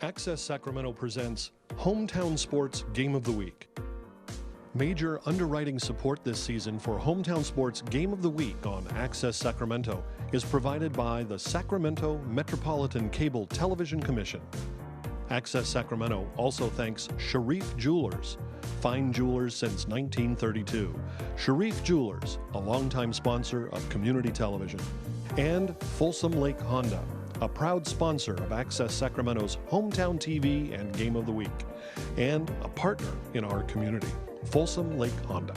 Access Sacramento presents Hometown Sports Game of the Week. Major underwriting support this season for Hometown Sports Game of the Week on Access Sacramento is provided by the Sacramento Metropolitan Cable Television Commission. Access Sacramento also thanks Sharif Jewelers, fine jewelers since 1932. Sharif Jewelers, a longtime sponsor of community television. And Folsom Lake Honda, a proud sponsor of Access Sacramento's Hometown TV and Game of the Week, and a partner in our community, Folsom Lake Honda.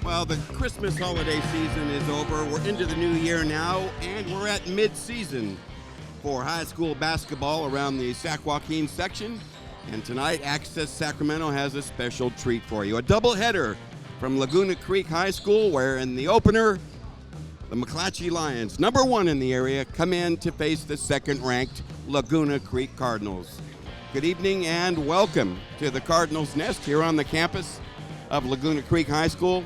Well, the Christmas holiday season is over. We're into the new year now, and we're at mid-season for high school basketball around the Sac Joaquin section. And tonight, Access Sacramento has a special treat for you. A doubleheader from Laguna Creek High School, where in the opener, the McClatchy Lions, number one in the area, come in to face the second-ranked Laguna Creek Cardinals. Good evening and welcome to the Cardinals' Nest here on the campus of Laguna Creek High School.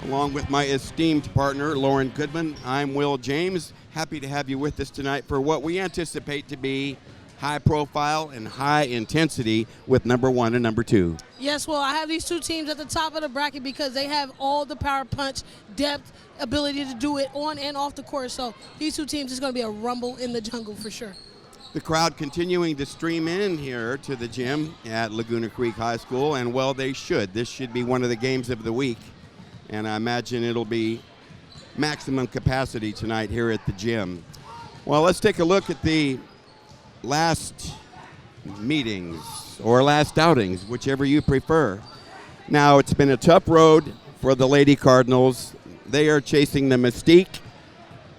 Along with my esteemed partner, Lauren Goodman, I'm Will James. Happy to have you with us tonight for what we anticipate to be high profile and high intensity with number one and number two. Yes, well, I have these two teams at the top of the bracket because they have all the power punch, depth, ability to do it on and off the court. So these two teams is going to be a rumble in the jungle for sure. The crowd continuing to stream in here to the gym at Laguna Creek High School, and well, they should. This should be one of the games of the week. And I imagine it'll be maximum capacity tonight here at the gym. Well, let's take a look at the last meetings or last outings, whichever you prefer. Now, it's been a tough road for the Lady Cardinals. They are chasing the mystique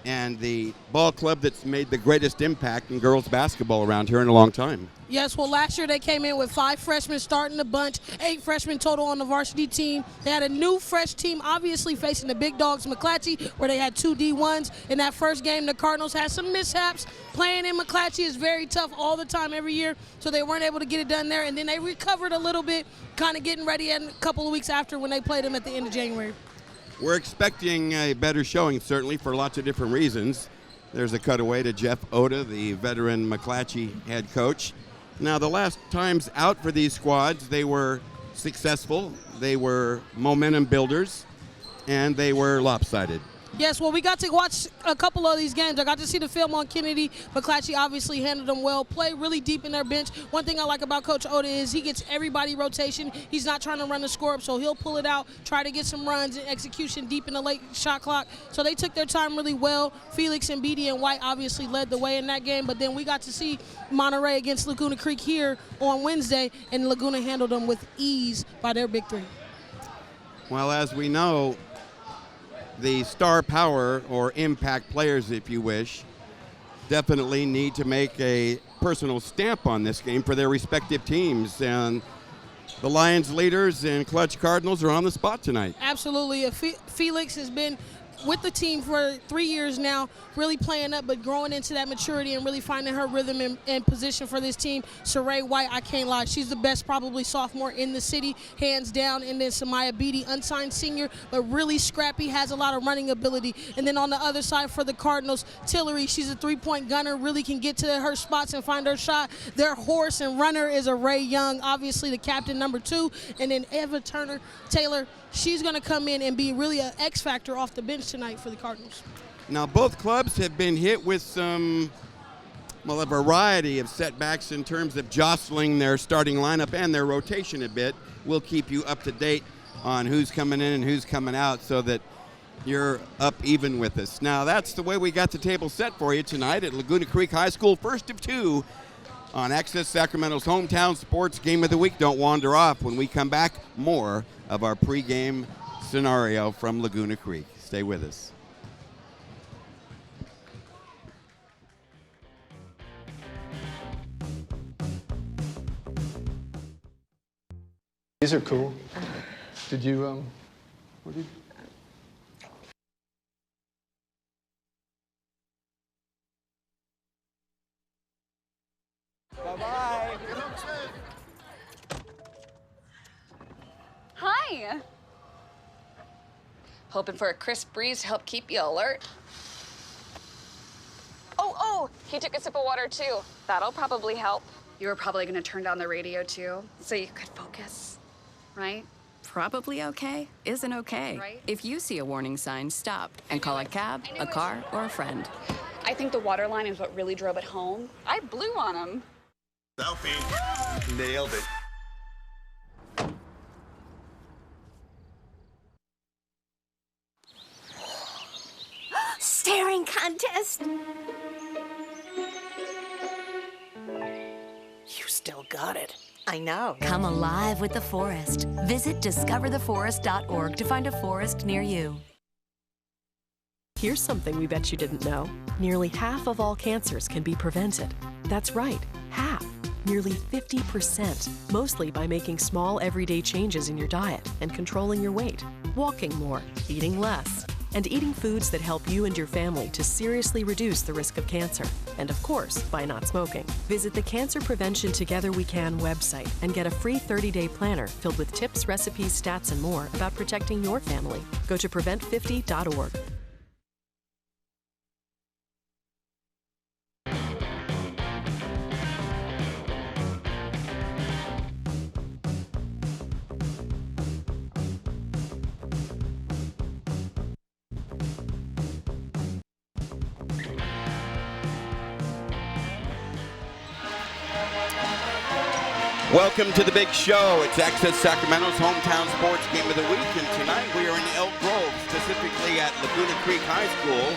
and the ball club that's made the greatest impact in girls basketball around here in a long time. Yes, well, last year they came in with 5 freshmen starting the bunch, 8 freshmen total on the varsity team. They had a new fresh team, obviously facing the big dogs, McClatchy, where they had 2 D1s. In that first game, the Cardinals had some mishaps. Playing in McClatchy is very tough all the time, every year, so they weren't able to get it done there. And then they recovered a little bit, kind of getting ready a couple of weeks after when they played them at the end of January. We're expecting a better showing, certainly, for lots of different reasons. There's a cutaway to Jeff Oda, the veteran McClatchy head coach. Now, the last times out for these squads, they were successful, they were momentum builders, and they were lopsided. Yes, well, we got to watch a couple of these games. I got to see the film on Kennedy. McClatchy obviously handled them well, play really deep in their bench. One thing I like about Coach Oda is he gets everybody rotation. He's not trying to run the score up, so he'll pull it out, try to get some runs and execution deep in the late shot clock. So they took their time really well. Felix and Beatty and White obviously led the way in that game, but then we got to see Monterey against Laguna Creek here on Wednesday, and Laguna handled them with ease by their big three. Well, as we know, the star power or impact players, if you wish, definitely need to make a personal stamp on this game for their respective teams. And the Lions leaders and Clutch Cardinals are on the spot tonight. Absolutely. Felix has been with the team for 3 years now, really playing up, but growing into that maturity and really finding her rhythm and position for this team. Saray White, I can't lie, she's the best probably sophomore in the city, hands down. And then Samaya Beatty, unsigned senior, but really scrappy, has a lot of running ability. And then on the other side for the Cardinals, Tillery, she's a three-point gunner, really can get to her spots and find her shot. Their horse and runner is a Ray Young, obviously the captain, number 2. And then Eva Turner-Taylor, she's going to come in and be really an X factor off the bench tonight for the Cardinals. Now, both clubs have been hit with a variety of setbacks in terms of jostling their starting lineup and their rotation a bit. We'll keep you up to date on who's coming in and who's coming out so that you're up even with us. Now, that's the way we got the table set for you tonight at Laguna Creek High School, first of 2 on Access Sacramento's Hometown Sports Game of the Week. Don't wander off. When we come back, more of our pregame scenario from Laguna Creek. Stay with us. These are cool. Did you, what did you? Bye-bye. Hi. Hoping for a crisp breeze to help keep you alert. Oh, he took a sip of water too. That'll probably help. You were probably gonna turn down the radio too, so you could focus, right? Probably okay isn't okay. Right. If you see a warning sign, stop and call a cab, a car, or a friend. I think the water line is what really drove it home. I blew on him. Selfie. Nailed it. Staring contest. You still got it. I know. Come alive with the forest. Visit discovertheforest.org to find a forest near you. Here's something we bet you didn't know. Nearly half of all cancers can be prevented. That's right, half. Nearly 50%, mostly by making small everyday changes in your diet and controlling your weight, walking more, eating less, and eating foods that help you and your family to seriously reduce the risk of cancer. And of course, by not smoking. Visit the Cancer Prevention Together We Can website and get a free 30-day planner filled with tips, recipes, stats, and more about protecting your family. Go to prevent50.org. Welcome to the big show. It's Access Sacramento's hometown sports game of the week, and tonight we are in Elk Grove, specifically at Laguna Creek High School,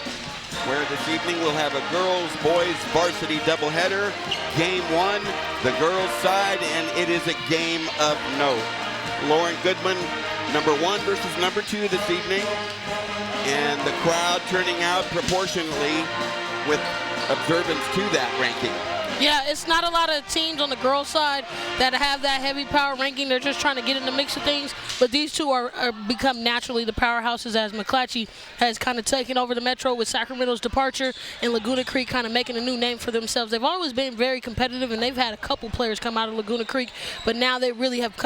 where this evening we'll have a girls-boys varsity doubleheader. Game one, the girls' side, and it is a game of note. Lauren Goodman, number 1 versus number 2 this evening, and the crowd turning out proportionately with observance to that ranking. Yeah, it's not a lot of teams on the girls' side that have that heavy power ranking. They're just trying to get in the mix of things. But these two are become naturally the powerhouses, as McClatchy has kind of taken over the Metro with Sacramento's departure and Laguna Creek kind of making a new name for themselves. They've always been very competitive, and they've had a couple players come out of Laguna Creek. But now they really have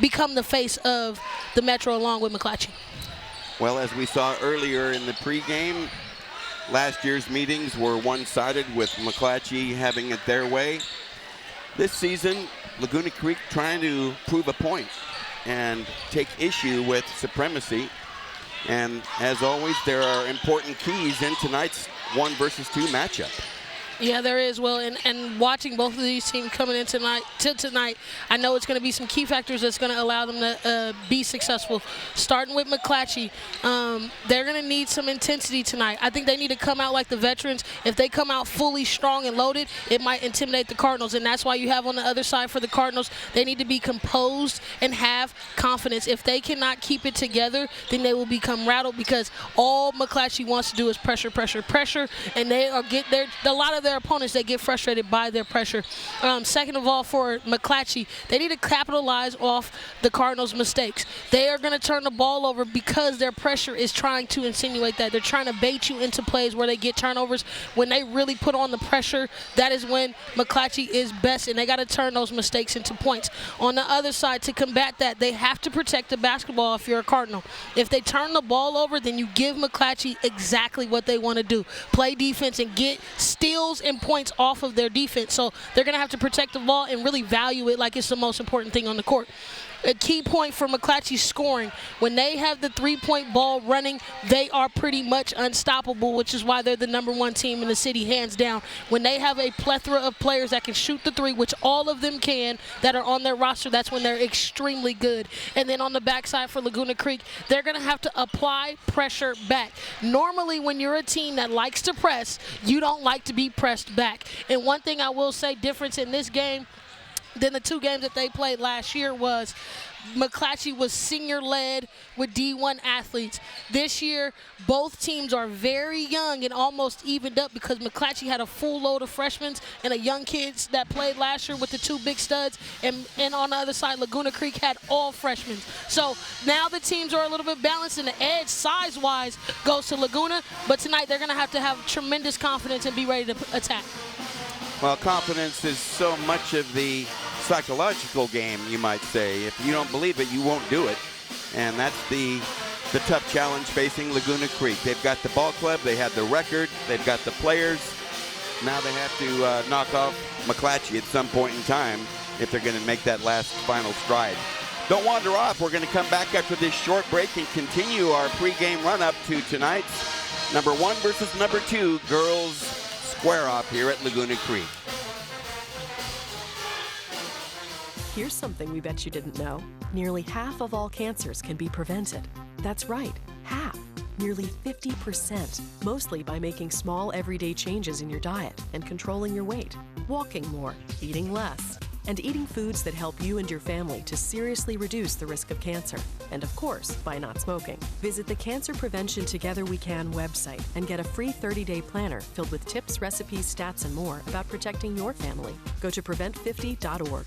become the face of the Metro along with McClatchy. Well, as we saw earlier in the pregame, last year's meetings were one-sided with McClatchy having it their way. This season, Laguna Creek trying to prove a point and take issue with supremacy. And as always, there are important keys in tonight's 1 versus 2 matchup. Yeah, there is, Will, and watching both of these teams coming in tonight, I know it's going to be some key factors that's going to allow them to be successful. Starting with McClatchy, they're going to need some intensity tonight. I think they need to come out like the veterans. If they come out fully strong and loaded, it might intimidate the Cardinals, and that's why you have on the other side for the Cardinals, they need to be composed and have confidence. If they cannot keep it together, then they will become rattled, because all McClatchy wants to do is pressure, pressure, pressure, and they are a lot of their opponents, they get frustrated by their pressure. Second of all, for McClatchy, they need to capitalize off the Cardinals' mistakes. They are going to turn the ball over because their pressure is trying to insinuate that. They're trying to bait you into plays where they get turnovers. When they really put on the pressure, that is when McClatchy is best, and they got to turn those mistakes into points. On the other side, to combat that, they have to protect the basketball if you're a Cardinal. If they turn the ball over, then you give McClatchy exactly what they want to do. Play defense and get steals and points off of their defense. So they're going to have to protect the ball and really value it like it's the most important thing on the court. A key point for McClatchy's scoring, when they have the three-point ball running, they are pretty much unstoppable, which is why they're the #1 team in the city, hands down. When they have a plethora of players that can shoot the three, which all of them can, that are on their roster, that's when they're extremely good. And then on the backside for Laguna Creek, they're going to have to apply pressure back. Normally, when you're a team that likes to press, you don't like to be pressed back. And one thing I will say, difference in this game, than the 2 games that they played last year was McClatchy was senior-led with D1 athletes. This year, both teams are very young and almost evened up because McClatchy had a full load of freshmen and a young kids that played last year with the 2 big studs. And on the other side, Laguna Creek had all freshmen. So now the teams are a little bit balanced, and the edge size-wise goes to Laguna. But tonight they're going to have tremendous confidence and be ready to attack. Well, confidence is so much of the psychological game, you might say. If you don't believe it, you won't do it. And that's the tough challenge facing Laguna Creek. They've got the ball club, they have the record, they've got the players. Now they have to knock off McClatchy at some point in time if they're going to make that last final stride. Don't wander off. We're going to come back after this short break and continue our pregame run-up to tonight's number 1 versus number 2 girls square-off here at Laguna Creek. Here's something we bet you didn't know. Nearly half of all cancers can be prevented. That's right, half. Nearly 50%, mostly by making small everyday changes in your diet and controlling your weight, walking more, eating less, and eating foods that help you and your family to seriously reduce the risk of cancer. And of course, by not smoking. Visit the Cancer Prevention Together We Can website and get a free 30-day planner filled with tips, recipes, stats, and more about protecting your family. Go to prevent50.org.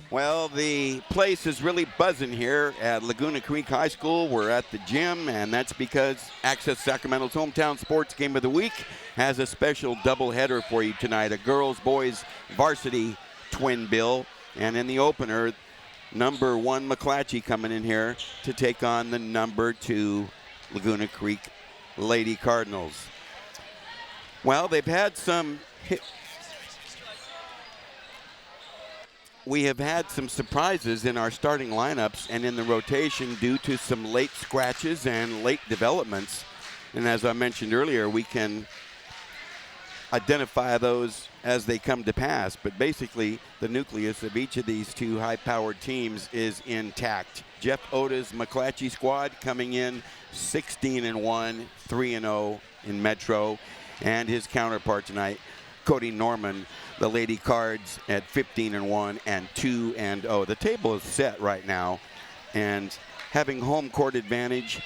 Well, the place is really buzzing here at Laguna Creek High School. We're at the gym, and that's because Access Sacramento's Hometown Sports Game of the Week has a special doubleheader for you tonight, a girls-boys varsity twin bill. And in the opener, number 1 McClatchy coming in here to take on the number 2 Laguna Creek Lady Cardinals. Well, they've had some we have had some surprises in our starting lineups and in the rotation due to some late scratches and late developments. And as I mentioned earlier, we can identify those as they come to pass. But basically, the nucleus of each of these 2 high-powered teams is intact. Jeff Oda's McClatchy squad coming in 16-1, 3-0 in Metro. And his counterpart tonight, Cody Norman, the Lady Cards at 15-1 and 2-0. The table is set right now, and having home court advantage,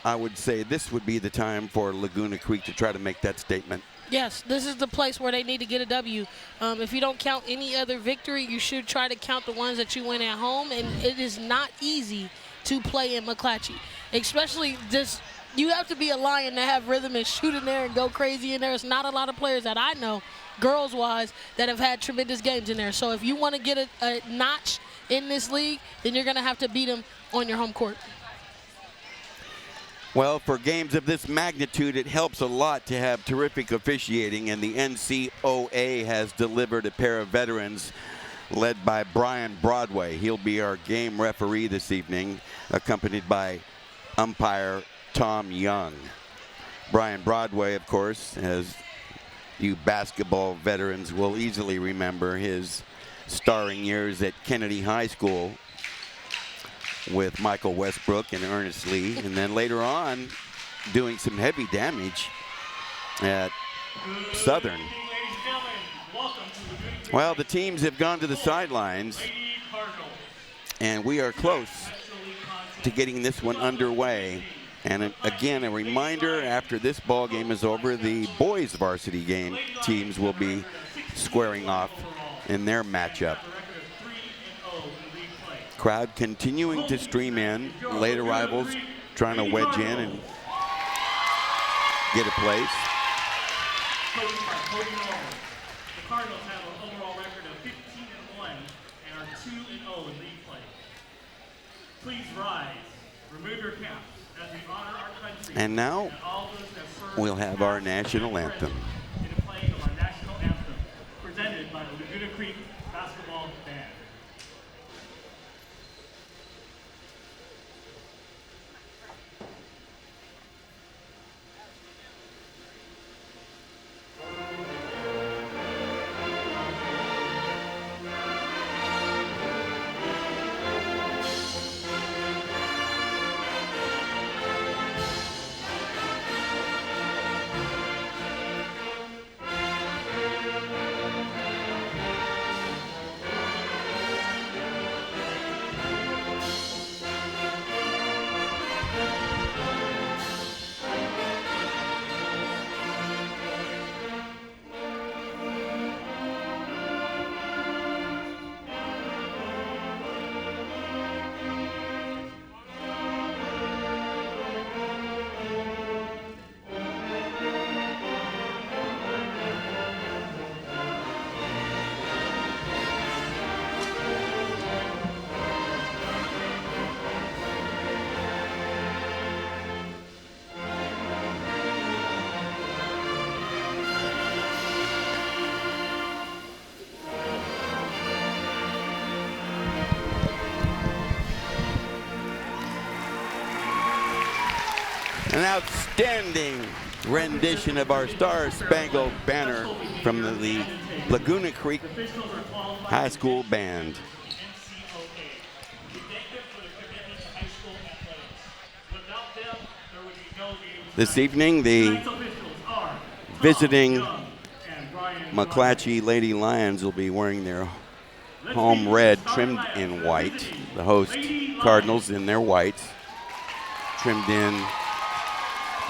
I would say this would be the time for Laguna Creek to try to make that statement. Yes, this is the place where they need to get a W. If you don't count any other victory, you should try to count the ones that you win at home, and it is not easy to play in McClatchy, especially this. You have to be a lion to have rhythm and shoot in there and go crazy in there. There's not a lot of players that I know, girls-wise, that have had tremendous games in there. So if you want to get a notch in this league, then you're going to have to beat them on your home court. Well, for games of this magnitude, it helps a lot to have terrific officiating, and the NCOA has delivered a pair of veterans led by Brian Broadway. He'll be our game referee this evening, accompanied by umpire Tom Young. Brian Broadway, of course, as you basketball veterans will easily remember, his starring years at Kennedy High School with Michael Westbrook and Ernest Lee, and then later on doing some heavy damage at Southern. Well, the teams have gone to the sidelines, and we are close to getting this one underway. And again, a reminder, after this ball game is over, the boys varsity game teams will be squaring off in their matchup. Crowd continuing to stream in, late arrivals trying to wedge in and get a place. The Cardinals have an overall record of 15-1 and are 2-0 in league play. Please rise, remove your caps. And now we'll have our national anthem. In the playing of our national anthem, presented by the Laguna Creek Basketball Band. An outstanding rendition of our Star Spangled Banner from the Laguna Creek High School Band. This evening, the visiting McClatchy Lady Lions will be wearing their home red trimmed in white. The host Cardinals in their whites, trimmed in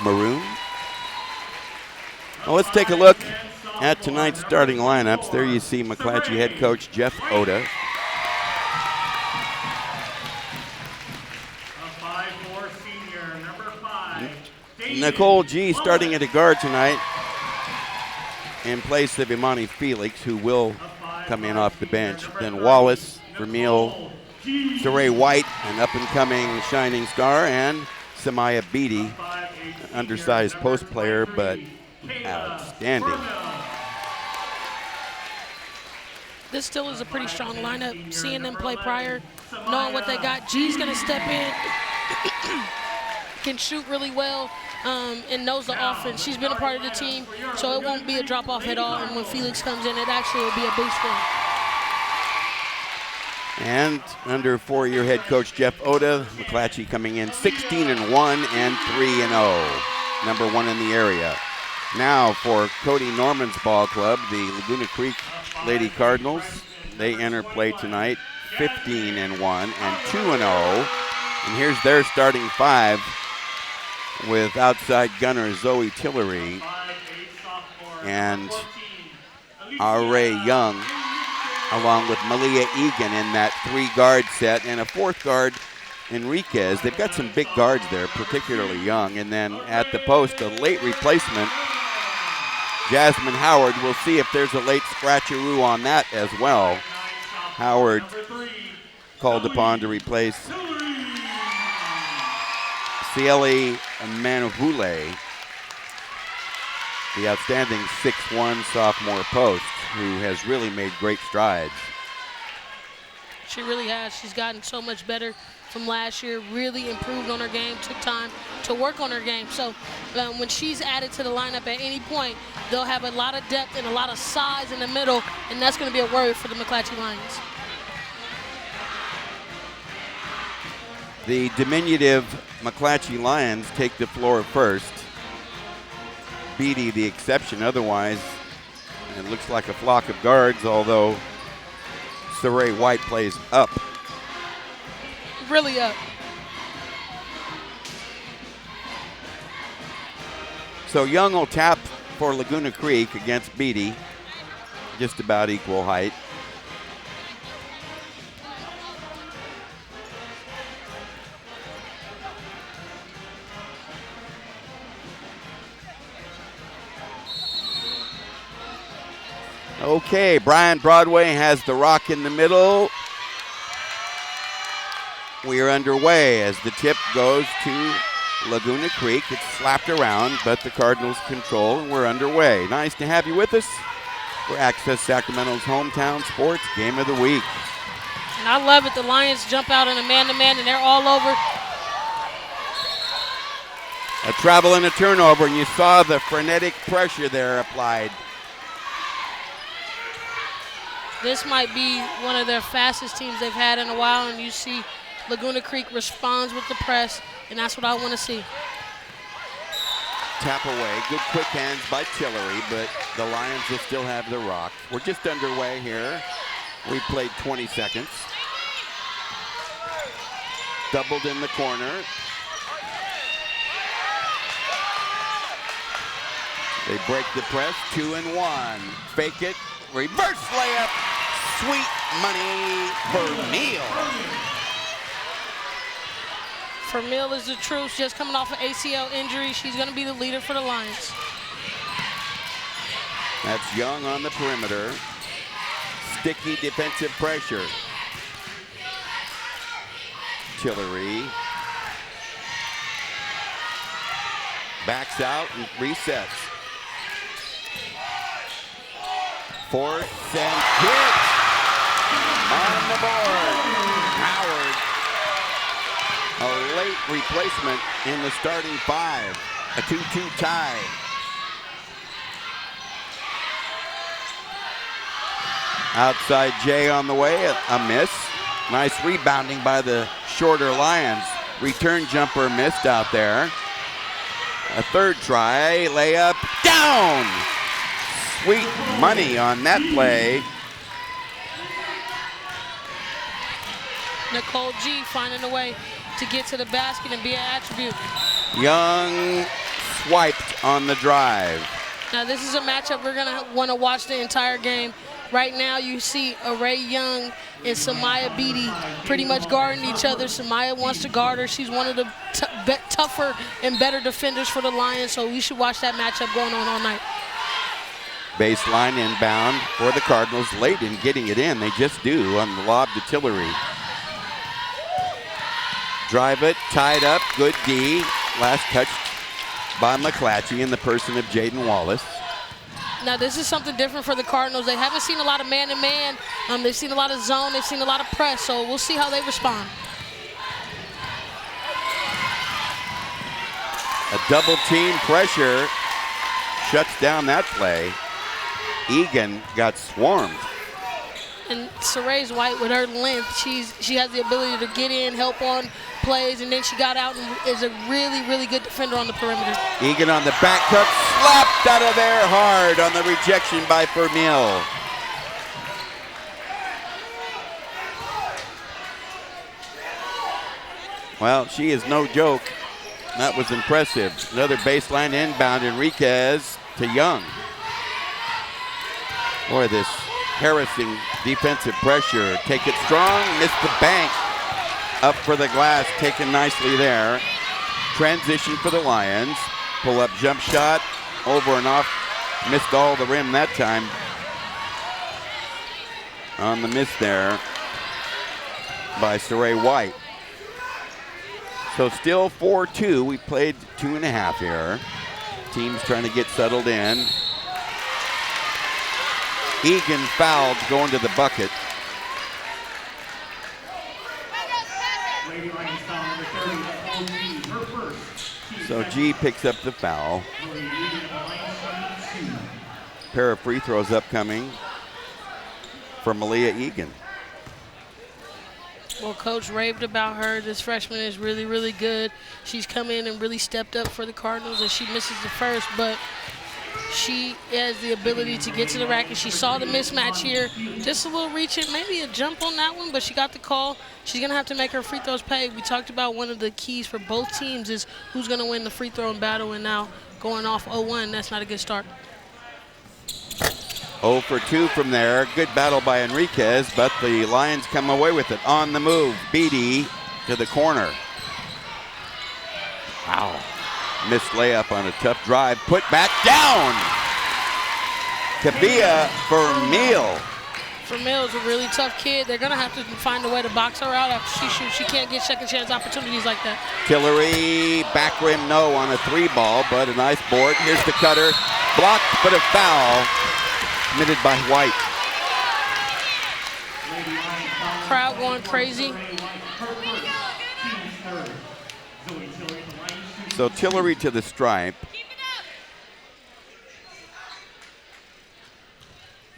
maroon. Well, let's take a look at tonight's starting lineups. There you see McClatchy head coach Jeff Oda. Nicole G starting at a guard tonight in place of Imani Felix, who will come in off the bench. Then Wallace, Vermeil, Saray White, an up-and-coming shining star, and Samaya Beatty, an undersized post player, but outstanding. This still is a pretty strong lineup. Seeing them play prior, knowing what they got. G's going to step in, can shoot really well, and knows the offense. She's been a part of the team, so it won't be a drop-off at all. And when Felix comes in, it actually will be a boost for him. And under four-year head coach Jeff Oda, McClatchy coming in 16-1 and 3-0, number one in the area. Now for Cody Norman's ball club, the Laguna Creek Lady Cardinals. They enter play tonight 15-1 and 2-0. And here's their starting five with outside gunner Zoe Tillery and R.A. Young, along with Malia Egan in that three-guard set, and a fourth guard, Enriquez. They've got some big guards there, particularly Young. And then at the post, a late replacement, Jasmine Howard. We'll see if there's a late scratcheroo on that as well. Howard called upon to replace Cieli Manuvule, the outstanding 6'1" sophomore post, who has really made great strides. She really has. She's gotten so much better from last year, really improved on her game, took time to work on her game. So when she's added to the lineup at any point, they'll have a lot of depth and a lot of size in the middle, and that's going to be a worry for the McClatchy Lions. The diminutive McClatchy Lions take the floor first. Beatty the exception. Otherwise, it looks like a flock of guards, although Saray White plays up. Really up. So Young will tap for Laguna Creek against Beatty, just about equal height. Okay, Brian Broadway has the rock in the middle. We are underway as the tip goes to Laguna Creek. It's slapped around, but the Cardinals control, and we're underway. Nice to have you with us for Access Sacramento's hometown sports game of the week. And I love it. The Lions jump out in a man-to-man, and they're all over. A travel and a turnover, and you saw the frenetic pressure there applied. This might be one of their fastest teams they've had in a while, and you see Laguna Creek responds with the press, and that's what I want to see. Tap away, good quick hands by Tillery, but the Lions will still have the rock. We're just underway here. We played 20 seconds. Doubled in the corner. They break the press, 2 and 1. Fake it, reverse layup, sweet money for Neal. Vermeil is the truth, just coming off an ACL injury. She's going to be the leader for the Lions. That's Young on the perimeter. Sticky defensive pressure. Tillery backs out and resets. Force and hit on the board. Howard A late replacement in the starting five. A 2-2 tie. Outside Jay on the way, a miss. Nice rebounding by the shorter Lions. Return jumper missed out there. A third try, layup, down! Sweet money on that play. Nicole G finding a way to get to the basket and be an attribute. Young swiped on the drive. Now this is a matchup we're gonna want to watch the entire game. Right now you see Array Young and Samaya Beatty pretty much guarding each other. Samaya wants to guard her. She's one of the tougher and better defenders for the Lions, so we should watch that matchup going on all night. Baseline inbound for the Cardinals, late in getting it in. They just do on the lob to Tillery. Drive it, tied up, good D. Last touch by McClatchy in the person of Jaden Wallace. Now this is something different for the Cardinals. They haven't seen a lot of man-to-man. They've seen a lot of zone. They've seen a lot of press. So we'll see how they respond. A double team pressure shuts down that play. Egan got swarmed. And Saray White, with her length, she has the ability to get in, help on plays, and then she got out and is a really, really good defender on the perimeter. Egan on the back cut, slapped out of there hard on the rejection by Fermiel. Well, she is no joke. That was impressive. Another baseline inbound, Enriquez to Young. Boy, this harassing defensive pressure. Take it strong, missed the bank. Up for the glass, taken nicely there. Transition for the Lions. Pull up jump shot, over and off. Missed all the rim that time. On the miss there by Saray White. So still 4-2. We played 2.5 here. Teams trying to get settled in. Egan fouled, going to the bucket. So G picks up the foul. Pair of free throws upcoming for Malia Egan. Well, Coach raved about her. This freshman is really, really good. She's come in and really stepped up for the Cardinals, and she misses the first, but she has the ability to get to the rack, and she saw the mismatch here. Just a little reaching, maybe a jump on that one, but she got the call. She's going to have to make her free throws pay. We talked about one of the keys for both teams is who's going to win the free throwing battle, and now going off 0-1, that's not a good start. 0 for 2 from there. Good battle by Enriquez, but the Lions come away with it. On the move, Beatty to the corner. Wow. Missed layup on a tough drive. Put back down. Kabia Fermiel. Fermiel is a really tough kid. They're going to have to find a way to box her out after she shoots. She can't get second chance opportunities like that. Tillery, back rim no on a 3-ball, but a nice board. Here's the cutter. Blocked, but a foul. Committed by White. Crowd going crazy. So Tillery to the stripe.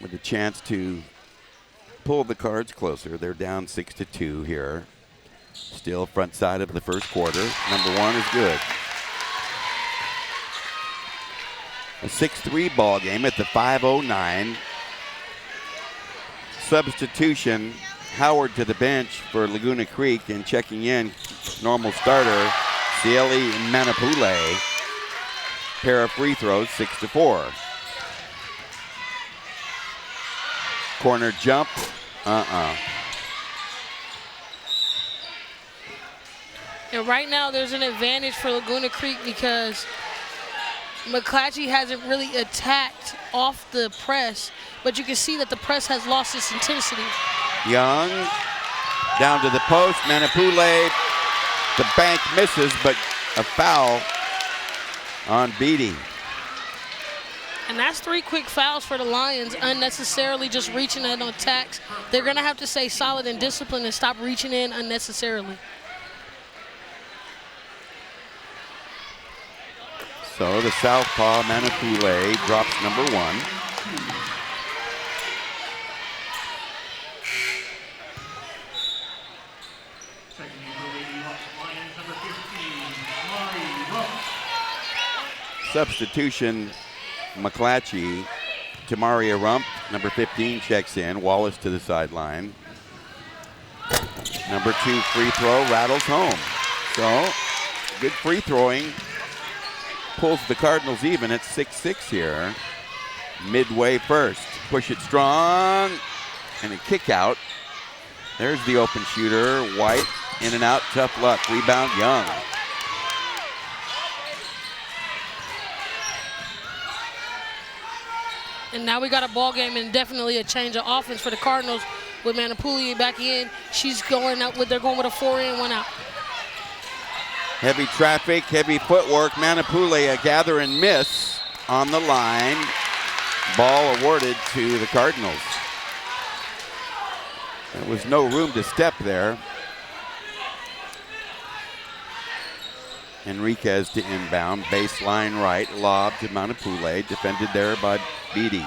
With a chance to pull the Cards closer. They're down 6-2 here. Still front side of the first quarter. Number 1 is good. A 6-3 ball game at the 5:09. Substitution, Howard to the bench for Laguna Creek, and checking in, normal starter, Cieli Manapule. Pair of free throws, 6-4. Corner jump, And right now there's an advantage for Laguna Creek because McClatchy hasn't really attacked off the press, but you can see that the press has lost its intensity. Young, down to the post, Manapule, the bank misses, but a foul on Beatty. And that's 3 quick fouls for the Lions, unnecessarily just reaching in on attacks. They're going to have to stay solid and disciplined and stop reaching in unnecessarily. So the southpaw Manipule drops number 1. Substitution, McClatchy. Tamaria Rump, number 15, checks in. Wallace to the sideline. Number 2 free throw rattles home. So good free throwing. Pulls the Cardinals even at 6-6 here. Midway first. Push it strong. And a kick out. There's the open shooter. White in and out. Tough luck. Rebound Young. And now we got a ball game and definitely a change of offense for the Cardinals with Manipule back in. She's going out with, they're going with a 4-in, 1 out. Heavy traffic, heavy footwork. Manipule a gather and miss on the line. Ball awarded to the Cardinals. There was no room to step there. Enriquez to inbound, baseline right, lob to Manipule, defended there by Beatty.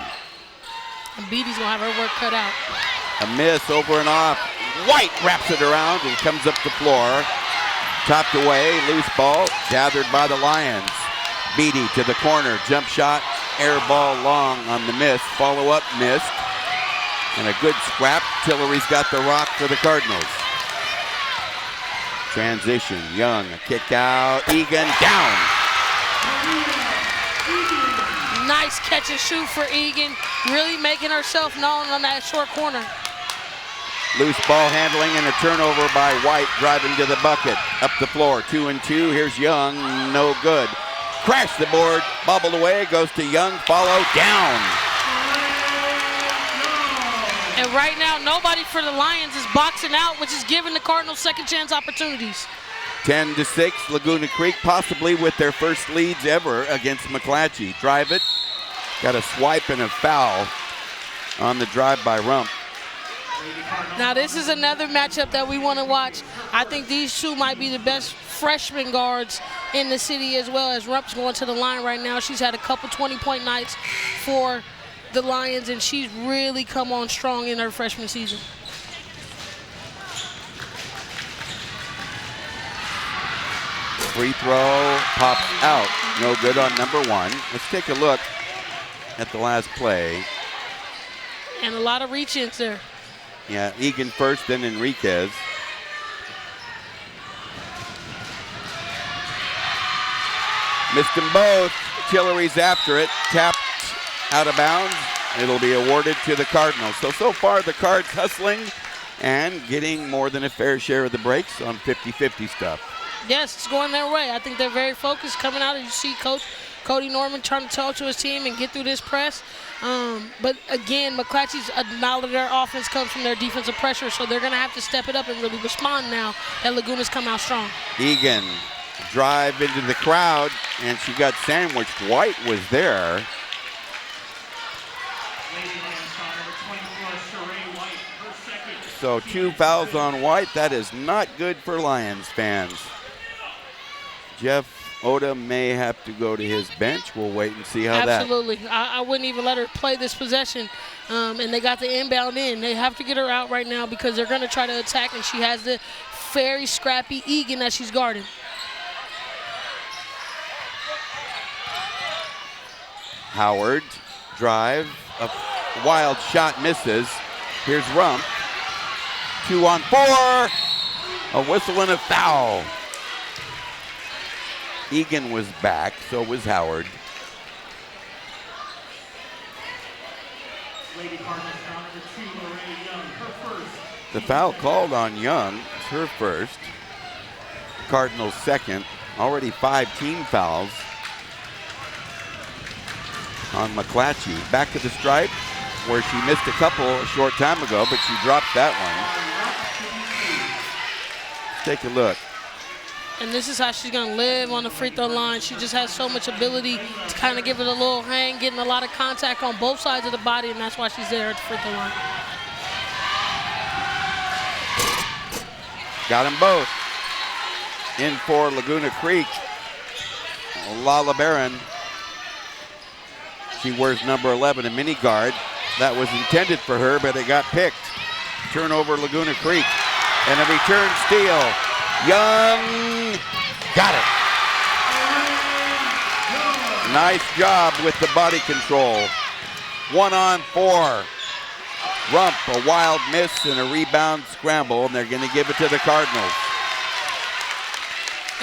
And Beatty's gonna have her work cut out. A miss over and off. White wraps it around and comes up the floor. Topped away, loose ball, gathered by the Lions. Beatty to the corner, jump shot, air ball long on the miss. Follow up, missed. And a good scrap. Tillery's got the rock for the Cardinals. Transition, Young, a kick out, Egan down. Nice catch and shoot for Egan, really making herself known on that short corner. Loose ball handling and a turnover by White, driving to the bucket. Up the floor, 2 and 2, here's Young, no good. Crash the board, bobbled away, goes to Young, follow, down. And right now, nobody for the Lions is boxing out, which is giving the Cardinals second chance opportunities. 10-6, Laguna Creek possibly with their first leads ever against McClatchy. Drive it, got a swipe and a foul on the drive by Rump. Now this is another matchup that we want to watch. I think these two might be the best freshman guards in the city, as well as Rump's going to the line right now. She's had a couple 20-point nights for the Lions, and she's really come on strong in her freshman season. Free throw pops out, no good on number 1. Let's take a look at the last play. And a lot of reach-ins there. Yeah, Egan first, then Enriquez. Missed them both. Tillery's after it, tapped out of bounds. It'll be awarded to the Cardinals. So far the Cards hustling and getting more than a fair share of the breaks on 50-50 stuff. Yes, it's going their way. I think they're very focused coming out. You see Coach Cody Norman trying to talk to his team and get through this press. But again, McClatchy's acknowledged their offense comes from their defensive pressure, so they're going to have to step it up and really respond now that Laguna's come out strong. Egan, drive into the crowd, and she got sandwiched. White was there. So 2 fouls on White. That is not good for Lions fans. Jeff Oda may have to go to his bench. We'll wait and see how Absolutely. I wouldn't even let her play this possession. And they got the inbound in. They have to get her out right now because they're going to try to attack, and she has the very scrappy Egan that she's guarding. Howard, drive, a wild shot misses. Here's Rump. 2 on 4. A whistle and a foul. Egan was back, so was Howard. The foul called on Young. It's her first. Cardinals second. Already 5 team fouls on McClatchy. Back to the stripe where she missed a couple a short time ago, but she dropped that one. Let's take a look. And this is how she's going to live on the free throw line. She just has so much ability to kind of give it a little hang, getting a lot of contact on both sides of the body, and that's why she's there at the free throw line. Got them both. In for Laguna Creek. Lala Barron. She wears number 11, a mini guard. That was intended for her, but it got picked. Turnover, Laguna Creek. And a return steal. Young got it. Nice job with the body control. 1-on-4. Rump, a wild miss and a rebound scramble, and they're going to give it to the Cardinals.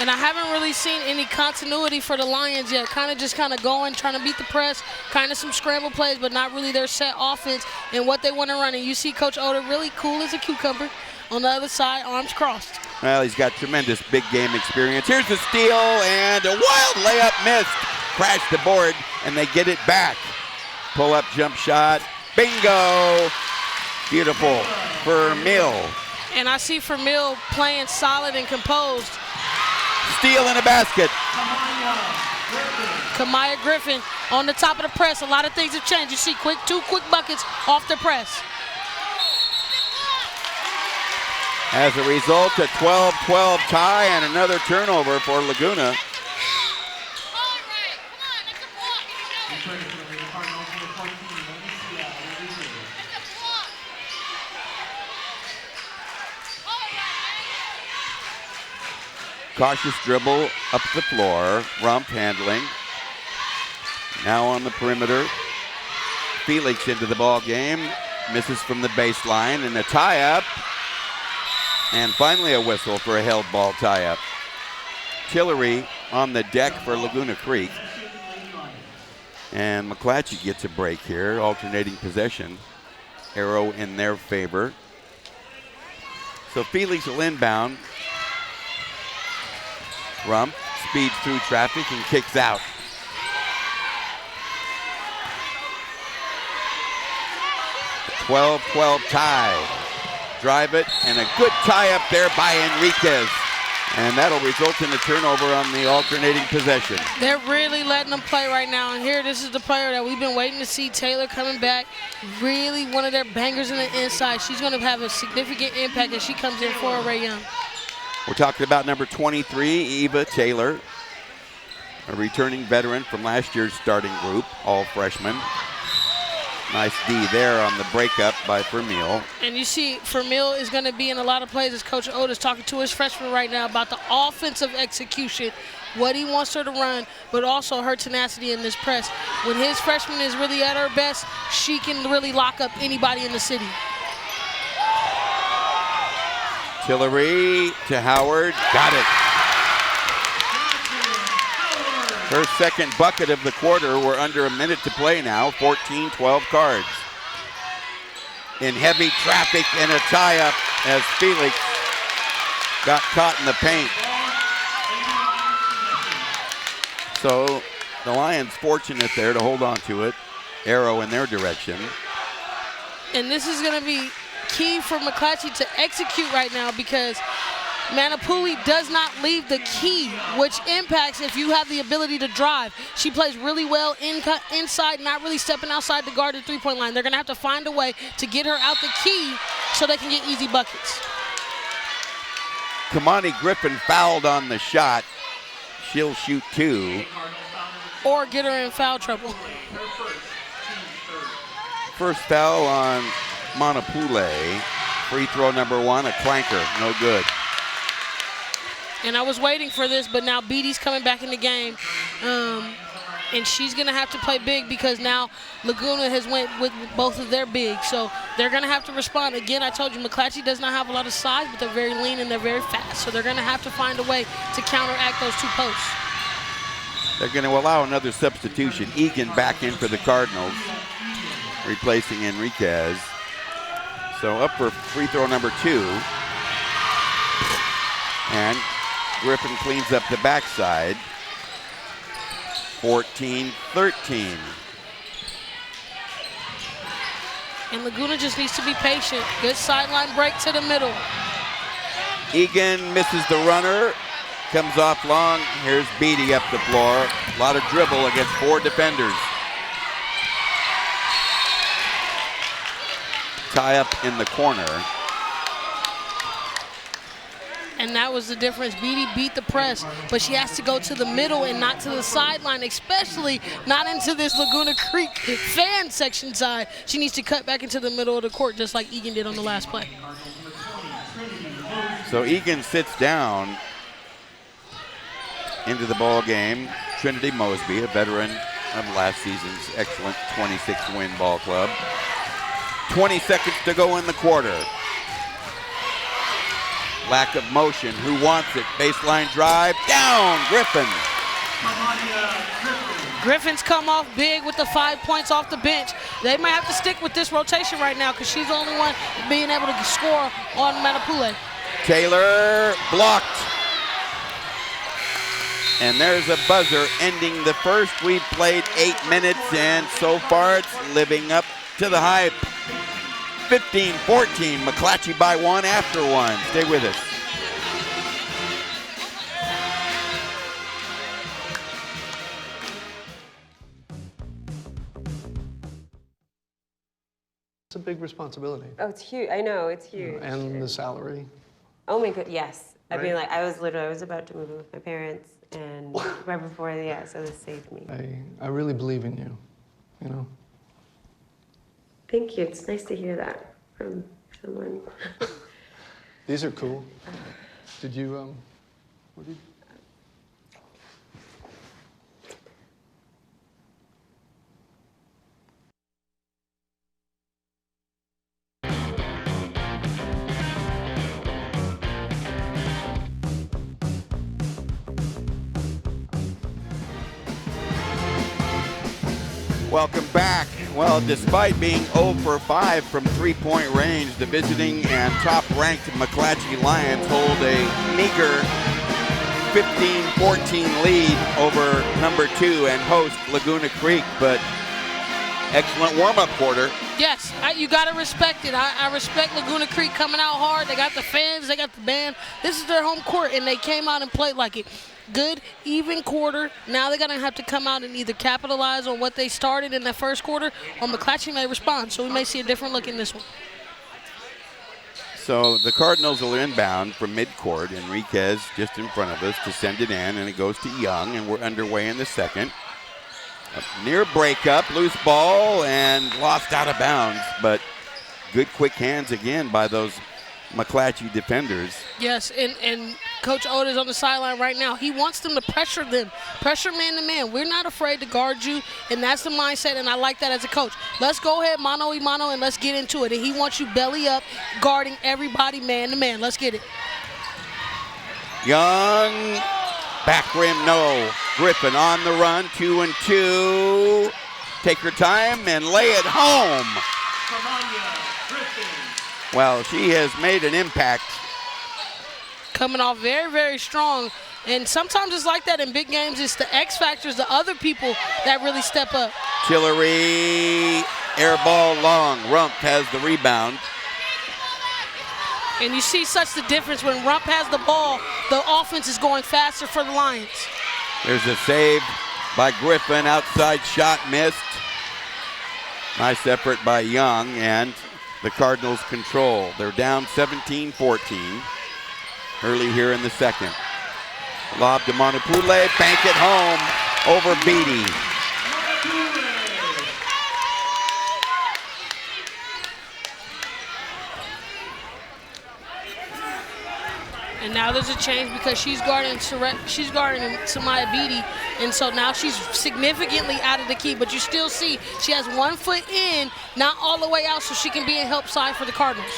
And I haven't really seen any continuity for the Lions yet. Kind of going, trying to beat the press, kind of some scramble plays, but not really their set offense and what they want to run. And you see Coach Oda really cool as a cucumber on the other side, arms crossed. Well, he's got tremendous big game experience. Here's the steal, and a wild layup missed. Crashed the board, and they get it back. Pull-up jump shot. Bingo! Beautiful for Mill. And I see Vermeil playing solid and composed. Steal in a basket. Kamaya Griffin on the top of the press. A lot of things have changed. You see two quick buckets off the press. As a result, a 12-12 tie and another turnover for Laguna. Cautious dribble up the floor. Rump handling. Now on the perimeter. Felix into the ball game. Misses from the baseline and a tie-up. And finally a whistle for a held ball tie-up. Tillery on the deck for Laguna Creek. And McClatchy gets a break here, alternating possession. Arrow in their favor. So Felix will inbound. Rump speeds through traffic and kicks out. A 12-12 tie. Drive it, and a good tie up there by Enriquez. And that'll result in a turnover on the alternating possession. They're really letting them play right now. And here, this is the player that we've been waiting to see, Taylor, coming back. Really one of their bangers in the inside. She's going to have a significant impact as she comes in for Ray Young. We're talking about number 23, Eva Taylor, a returning veteran from last year's starting group, all freshmen. Nice D there on the breakup by Vermeil. And you see, Vermeil is going to be in a lot of plays as Coach Oda is talking to his freshmen right now about the offensive execution, what he wants her to run, but also her tenacity in this press. When his freshman is really at her best, she can really lock up anybody in the city. Tillery to Howard, got it. Her second bucket of the quarter. We're under a minute to play now, 14-12 Cards. In heavy traffic and a tie-up as Felix got caught in the paint. So the Lions fortunate there to hold on to it. Arrow in their direction. And this is going to be key for McClatchy to execute right now because Manapuli does not leave the key, which impacts if you have the ability to drive. She plays really well inside, not really stepping outside the guard at three-point line. They're going to have to find a way to get her out the key so they can get easy buckets. Kamani Griffin fouled on the shot. She'll shoot two. Or get her in foul trouble. First foul on Manapule. Free throw number one, a clanker, no good. And I was waiting for this, but now Beatty's coming back in the game. And she's going to have to play big because now Laguna has went with both of their bigs. So they're going to have to respond. Again, I told you, McClatchy does not have a lot of size, but they're very lean and they're very fast. So they're going to have to find a way to counteract those two posts. They're going to allow another substitution. Egan back in for the Cardinals, replacing Enriquez. So up for free throw number two. And Griffin cleans up the backside. 14-13. And Laguna just needs to be patient. Good sideline break to the middle. Egan misses the runner. Comes off long. Here's Beatty up the floor. A lot of dribble against four defenders. Tie up in the corner. And that was the difference. Beatty beat the press, but she has to go to the middle and not to the sideline, especially not into this Laguna Creek fan section side. She needs to cut back into the middle of the court just like Egan did on the last play. So Egan sits down into the ball game. Trinity Mosby, a veteran of last season's excellent 26-win ball club. 20 seconds to go in the quarter. Lack of motion. Who wants it? Baseline drive. Down. Griffin. Griffin's come off big with the 5 points off the bench. They might have to stick with this rotation right now because she's the only one being able to score on Manapule. Taylor blocked. And there's a buzzer ending the first. We've played 8 minutes, and so far it's living up to the hype. 15-14, McClatchy by 1 after 1. Stay with us. It's a big responsibility. Oh, it's huge. I know, it's huge. And the salary. Oh my god, yes. Right? I mean, like, I was about to move in with my parents, and right before, yeah, so this saved me. I really believe in you, you know? Thank you. It's nice to hear that from someone. These are cool. Did you, what did you? Welcome back. Well, despite being 0 for 5 from three-point range, the visiting and top-ranked McClatchy Lions hold a meager 15-14 lead over number 2 and host Laguna Creek, but excellent warm-up quarter. Yes, you got to respect it. I respect Laguna Creek coming out hard. They got the fans, they got the band. This is their home court, and they came out and played like it. Good, even quarter. Now they're going to have to come out and either capitalize on what they started in the first quarter, or McClatchy may respond. So we may see a different look in this one. So the Cardinals will inbound from midcourt. Enriquez just in front of us to send it in, and it goes to Young, and we're underway in the second. A near breakup, loose ball, and lost out of bounds, but good quick hands again by those McClatchy defenders. Yes, and Coach Oda's on the sideline right now. He wants them to pressure them, pressure man-to-man. We're not afraid to guard you, and that's the mindset, and I like that as a coach. Let's go ahead mano-a-mano, and let's get into it. And he wants you belly up, guarding everybody man-to-man. Let's get it. Young, back rim, no. Griffin on the run, 2 and 2. Take her time and lay it home. Well, she has made an impact. Coming off very, very strong. And sometimes it's like that in big games. It's the X factors, the other people that really step up. Tillery, air ball long. Rump has the rebound. And you see such the difference when Rump has the ball, the offense is going faster for the Lions. There's a save by Griffin, outside shot missed. Nice effort by Young, and the Cardinals control. They're down 17-14 early here in the second. Lob to Manapule, bank it home over Beatty. And now there's a change because she's guarding Samaya Beatty, and so now she's significantly out of the key. But you still see she has 1 foot in, not all the way out, so she can be in help side for the Cardinals.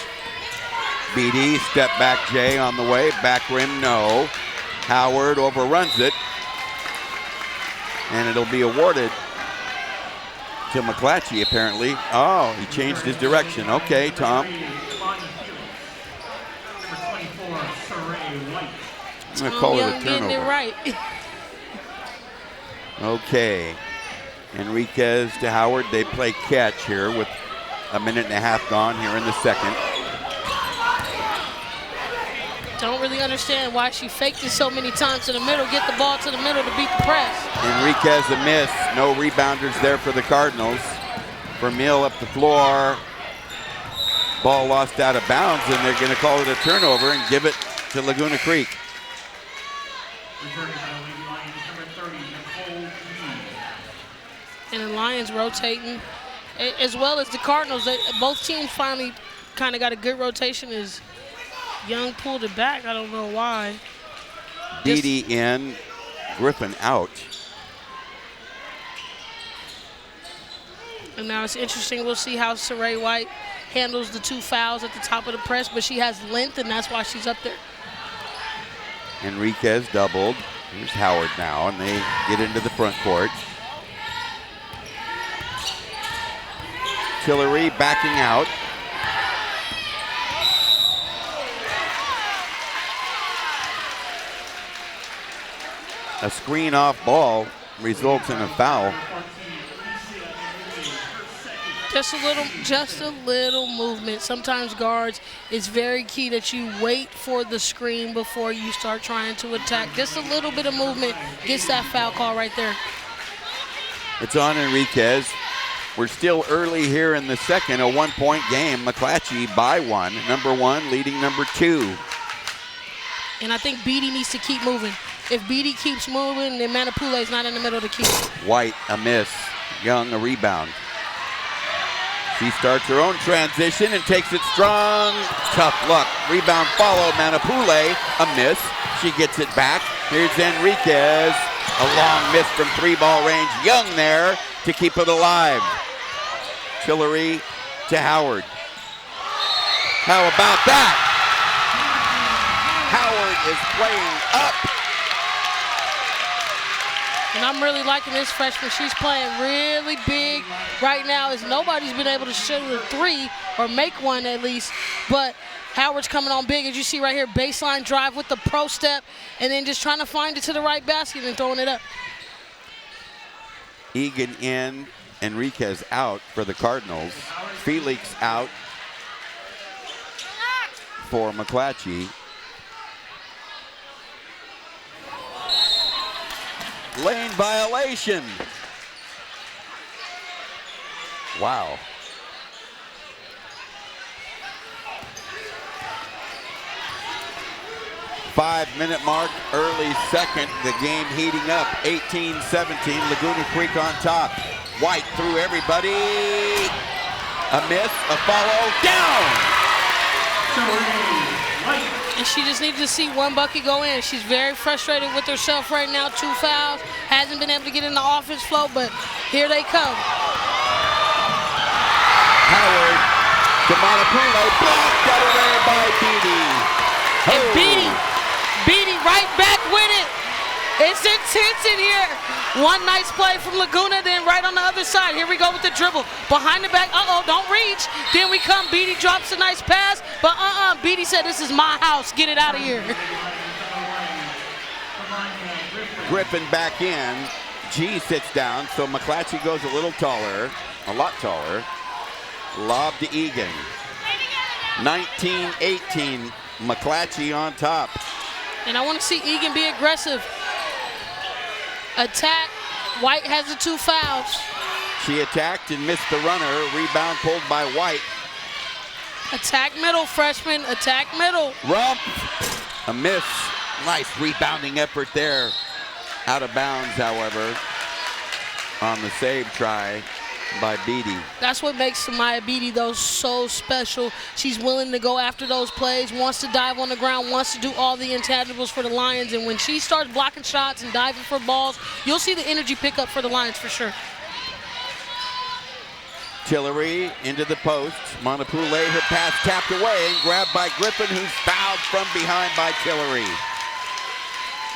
Beatty, step back Jay on the way, back rim no. Howard overruns it, and it'll be awarded to McClatchy apparently. Oh, he changed his direction. Okay, Tom. I'm going to call it a turnover. Getting it right. Okay. Enriquez to Howard. They play catch here with a minute and a half gone here in the second. Don't really understand why she faked it so many times to the middle. Get the ball to the middle to beat the press. Enriquez a miss. No rebounders there for the Cardinals. Vermeil up the floor. Ball lost out of bounds, and they're going to call it a turnover and give it to Laguna Creek. Returning by the Lady Lions, number 30, Nicole Lee. And the Lions rotating, as well as the Cardinals. Both teams finally kind of got a good rotation as Young pulled it back. I don't know why. Beatty in, Griffin out. And now it's interesting. We'll see how Saray White handles the 2 fouls at the top of the press, but she has length, and that's why she's up there. Enriquez doubled. Here's Howard now, and they get into the front court. Tillery backing out. A screen off ball results in a foul. Just a little movement. Sometimes guards, it's very key that you wait for the screen before you start trying to attack. Just a little bit of movement gets that foul call right there. It's on Enriquez. We're still early here in the second, a 1-point game. McClatchy by 1, number 1 leading number 2. And I think Beatty needs to keep moving. If Beatty keeps moving, then Manapule is not in the middle to keep. White a miss, Young a rebound. She starts her own transition and takes it strong. Tough luck. Rebound follow. Manapule, a miss. She gets it back. Here's Enriquez. A long miss from 3-ball range. Young there to keep it alive. Tillery to Howard. How about that? Howard is playing up. And I'm really liking this freshman. She's playing really big right now, as nobody's been able to shoot a 3 or make one at least. But Howard's coming on big, as you see right here. Baseline drive with the pro step, and then just trying to find it to the right basket and throwing it up. Egan in, Enriquez out for the Cardinals. Felix out for McClatchy. Lane violation. Wow. Five-minute mark, early second. The game heating up. 18-17. Laguna Creek on top. White through everybody. A miss, a follow, down. And she just needed to see one bucket go in. She's very frustrated with herself right now. 2 fouls. Hasn't been able to get in the offense flow, but here they come. Howard to Manapule, blocked out away by Beatty. And Beatty right back with it. It's intense in here. One nice play from Laguna, then right on the other side. Here we go with the dribble. Behind the back, don't reach. Then we come, Beatty drops a nice pass, but Beatty said, this is my house, get it out of here. Griffin back in. G sits down, so McClatchy goes a little taller, a lot taller. Lob to Egan. 19-18, McClatchy on top. And I want to see Egan be aggressive. Attack. White has the 2 fouls. She attacked and missed the runner. Rebound pulled by White. Attack middle, freshman. Attack middle. Rump. A miss. Nice rebounding effort there. Out of bounds, however, on the save try by Beatty. That's what makes Samaya Beatty, though, so special. She's willing to go after those plays, wants to dive on the ground, wants to do all the intangibles for the Lions. And when she starts blocking shots and diving for balls, you'll see the energy pick up for the Lions for sure. Tillery into the post. Manapule, her pass tapped away and grabbed by Griffin, who's fouled from behind by Tillery.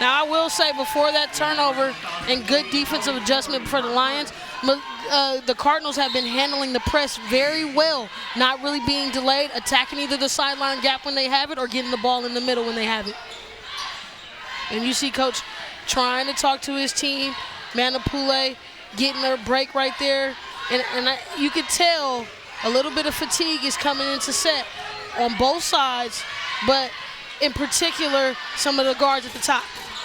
Now, I will say, before that turnover and good defensive adjustment for the Lions, the Cardinals have been handling the press very well, not really being delayed, attacking either the sideline gap when they have it or getting the ball in the middle when they have it. And you see Coach trying to talk to his team, Manapule getting her break right there. And you could tell a little bit of fatigue is coming into set on both sides, but in particular, some of the guards at the top.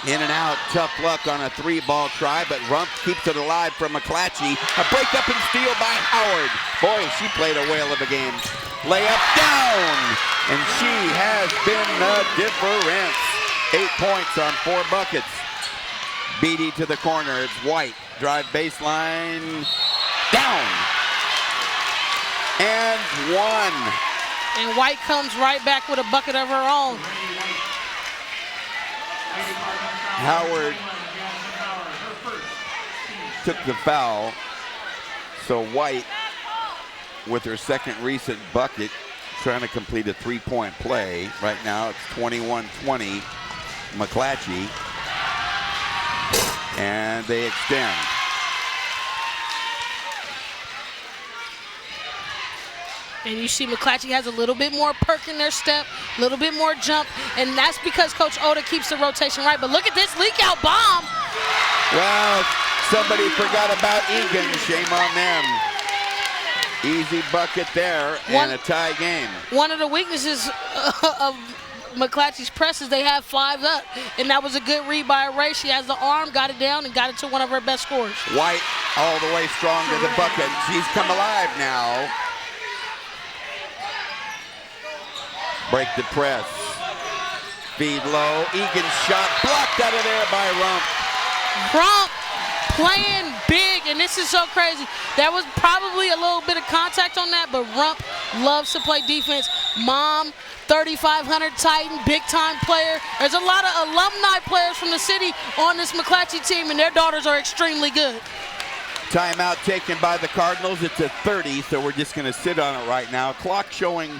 In and out, tough luck on a 3-ball try, but Rump keeps it alive from McClatchy. A break up and steal by Howard. Boy, she played a whale of a game. layup down, and she has been the difference. 8 points on 4 buckets. Beatty to the corner, it's White. Drive baseline, down, and 1. And White comes right back with a bucket of her own. Howard took the foul, so White, with her second recent bucket, trying to complete a 3-point play. Right now it's 21-20, McClatchy, and they extend. And you see McClatchy has a little bit more perk in their step, a little bit more jump, and that's because Coach Oda keeps the rotation right. But look at this leak out bomb. Well, somebody forgot about Egan. Shame on them. Easy bucket there and a tie game. One of the weaknesses of McClatchy's press is they have 5 up, and that was a good read by Ray. She has the arm, got it down, and got it to one of her best scorers. White all the way strong to the bucket. She's come alive now. Break the press. Feed low. Egan's shot blocked out of there by Rump. Rump playing big, and this is so crazy. There was probably a little bit of contact on that, but Rump loves to play defense. Mom, 3,500 Titan, big-time player. There's a lot of alumni players from the city on this McClatchy team, and their daughters are extremely good. Timeout taken by the Cardinals. It's a 30, so we're just going to sit on it right now. Clock showing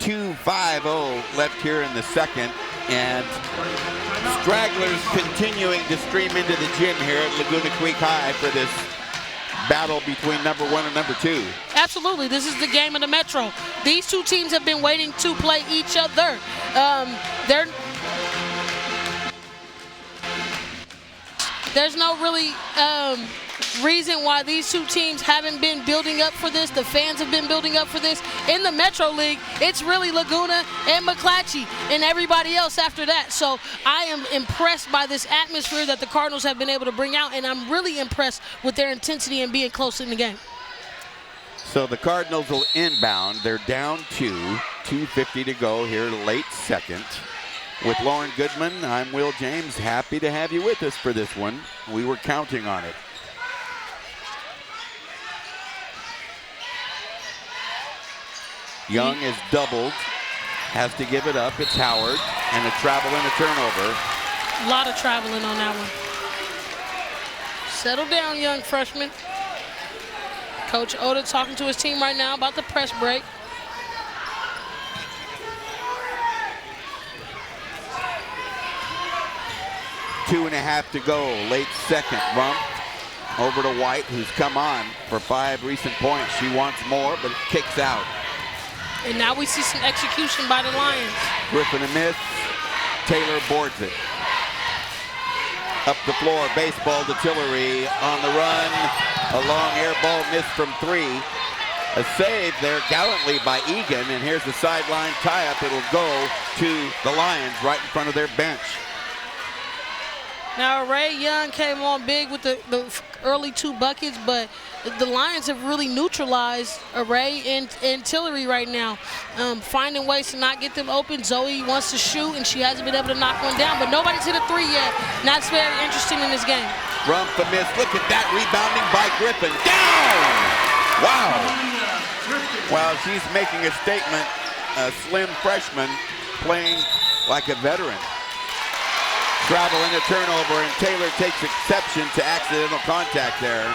2:50 left here in the second, and stragglers continuing to stream into the gym here at Laguna Creek High for this battle between number 1 and number 2. Absolutely, this is the game of the Metro. These two teams have been waiting to play each other. There's no really reason why these two teams haven't been building up for this. The fans have been building up for this. In the Metro League, it's really Laguna and McClatchy and everybody else after that. So I am impressed by this atmosphere that the Cardinals have been able to bring out, and I'm really impressed with their intensity and being close in the game. So the Cardinals will inbound. They're down 2, 2:50 to go here, late second. With Lauren Goodman, I'm Will James. Happy to have you with us for this one. We were counting on it. Young is doubled, has to give it up. It's Howard, and a travel and a turnover. A lot of traveling on that one. Settle down, young freshman. Coach Oda talking to his team right now about the press break. Two and a half to go, late second. Rump over to White, who's come on for 5 recent points. She wants more, but kicks out. And now we see some execution by the Lions. Griffin a miss. Taylor boards it. Up the floor, baseball to Tillery on the run. A long air ball missed from 3. A save there gallantly by Egan, and here's the sideline tie-up. It'll go to the Lions right in front of their bench. Now, Ray Young came on big with the early 2 buckets, but the Lions have really neutralized Ray and Tillery right now, finding ways to not get them open. Zoe wants to shoot, and she hasn't been able to knock one down, but nobody's hit a 3 yet. That's very interesting in this game. Rump a miss. Look at that rebounding by Griffin. Down! Wow. Well, she's making a statement. A slim freshman playing like a veteran. Travel and a turnover, and Taylor takes exception to accidental contact there.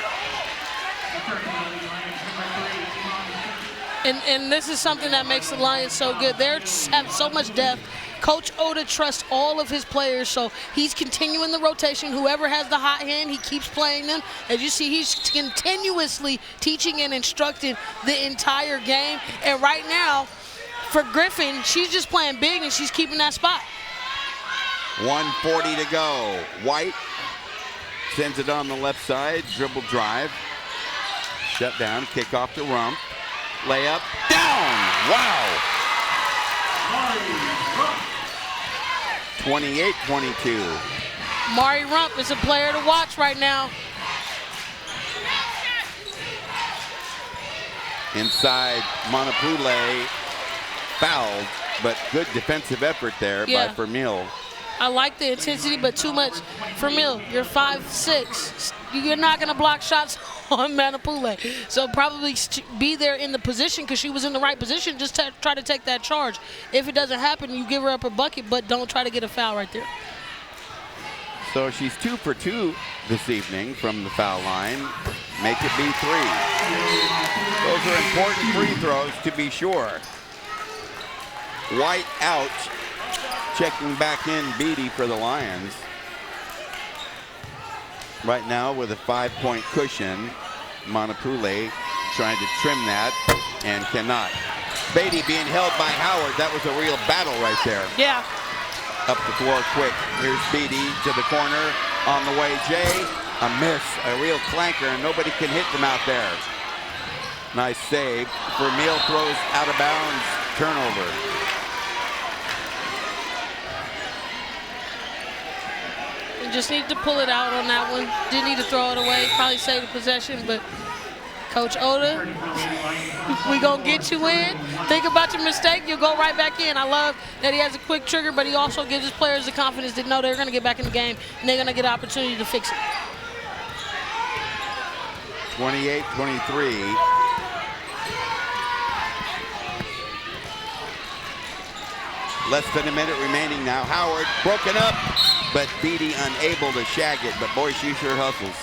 And this is something that makes the Lions so good. They have so much depth. Coach Oda trusts all of his players, so he's continuing the rotation. Whoever has the hot hand, he keeps playing them. As you see, he's continuously teaching and instructing the entire game. And right now, for Griffin, she's just playing big, and she's keeping that spot. 1:40 to go. White sends it on the left side, dribble drive. Step down, kick off to Rump. Layup, down! Wow! 28-22. Mari Rump is a player to watch right now. inside Monopule, fouled, but good defensive effort there by Vermeil. I like the intensity, but too much. Vermeil, you're 5'6". You're not going to block shots on Manapule. So probably be there in the position, because she was in the right position. Just try to take that charge. If it doesn't happen, you give her up a bucket, but don't try to get a foul right there. So she's 2 for 2 this evening from the foul line. Make it be 3. Those are important free throws, to be sure. White out. Checking back in Beatty for the Lions. Right now with a 5-point cushion. Monopule trying to trim that and cannot. Beatty being held by Howard. That was a real battle right there. Yeah. Up the floor quick. Here's Beatty to the corner. On the way, Jay. A miss. A real clanker, and nobody can hit them out there. Nice save. Vermeil throws out of bounds. Turnover. Just need to pull it out on that one. Didn't need to throw it away. Probably save the possession, but Coach Oda, we gonna get you in. Think about your mistake, you'll go right back in. I love that he has a quick trigger, but he also gives his players the confidence that know they're gonna get back in the game and they're gonna get an opportunity to fix it. 28-23. Less than a minute remaining now. Howard broken up, but Beatty unable to shag it. But boy, she sure hustles.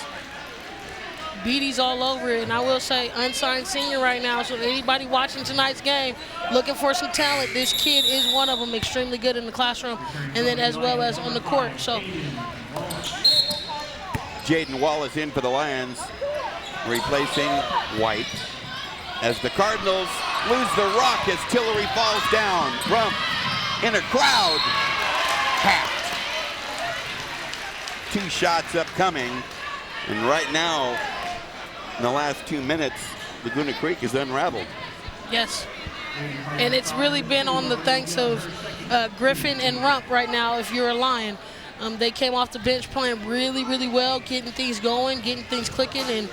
Beatty's all over it, and I will say unsigned senior right now. So anybody watching tonight's game looking for some talent, this kid is one of them. Extremely good in the classroom, and then as well as on the court. So Jaden Wallace in for the Lions, replacing White. As the Cardinals lose the rock as Tillery falls down. Rump in a crowd, hacked. 2 shots upcoming, and right now, in the last 2 minutes, Laguna Creek is unraveled. Yes, and it's really been on the thanks of Griffin and Rump right now. If you're a Lion, they came off the bench playing really, really well, getting things going, getting things clicking, and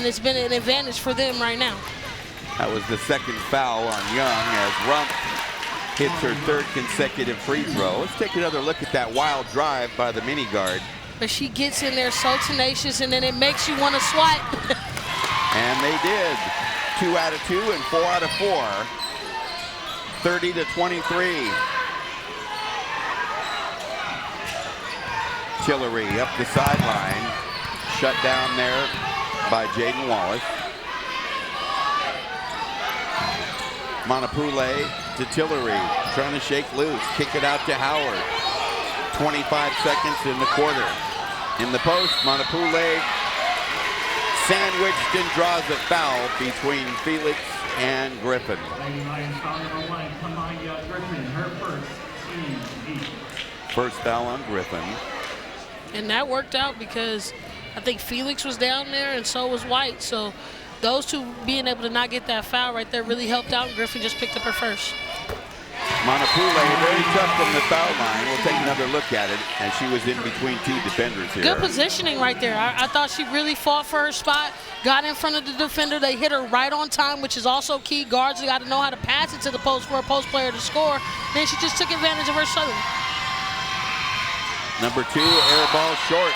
it's been an advantage for them right now. That was the second foul on Young as Rump hits her 3rd consecutive free throw. Let's take another look at that wild drive by the mini guard. But she gets in there so tenacious, and then it makes you want to swipe. And they did. 2 out of 2 and 4 out of 4. 30-23. Tillery up the sideline. Shut down there by Jaden Wallace. Monopule to Tillery, trying to shake loose, kick it out to Howard. 25 seconds in the quarter. In the post, Monopule sandwiched and draws a foul between Felix and Griffin. First foul on Griffin. And that worked out because I think Felix was down there and so was White. So those two being able to not get that foul right there really helped out, and Griffin just picked up her first. Monopule very tough from the foul line. We'll take another look at it as she was in between 2 defenders here. Good positioning right there. I thought she really fought for her spot, got in front of the defender. They hit her right on time, which is also key. Guards got to know how to pass it to the post for a post player to score. Then she just took advantage of her southern. Number 2, air ball short.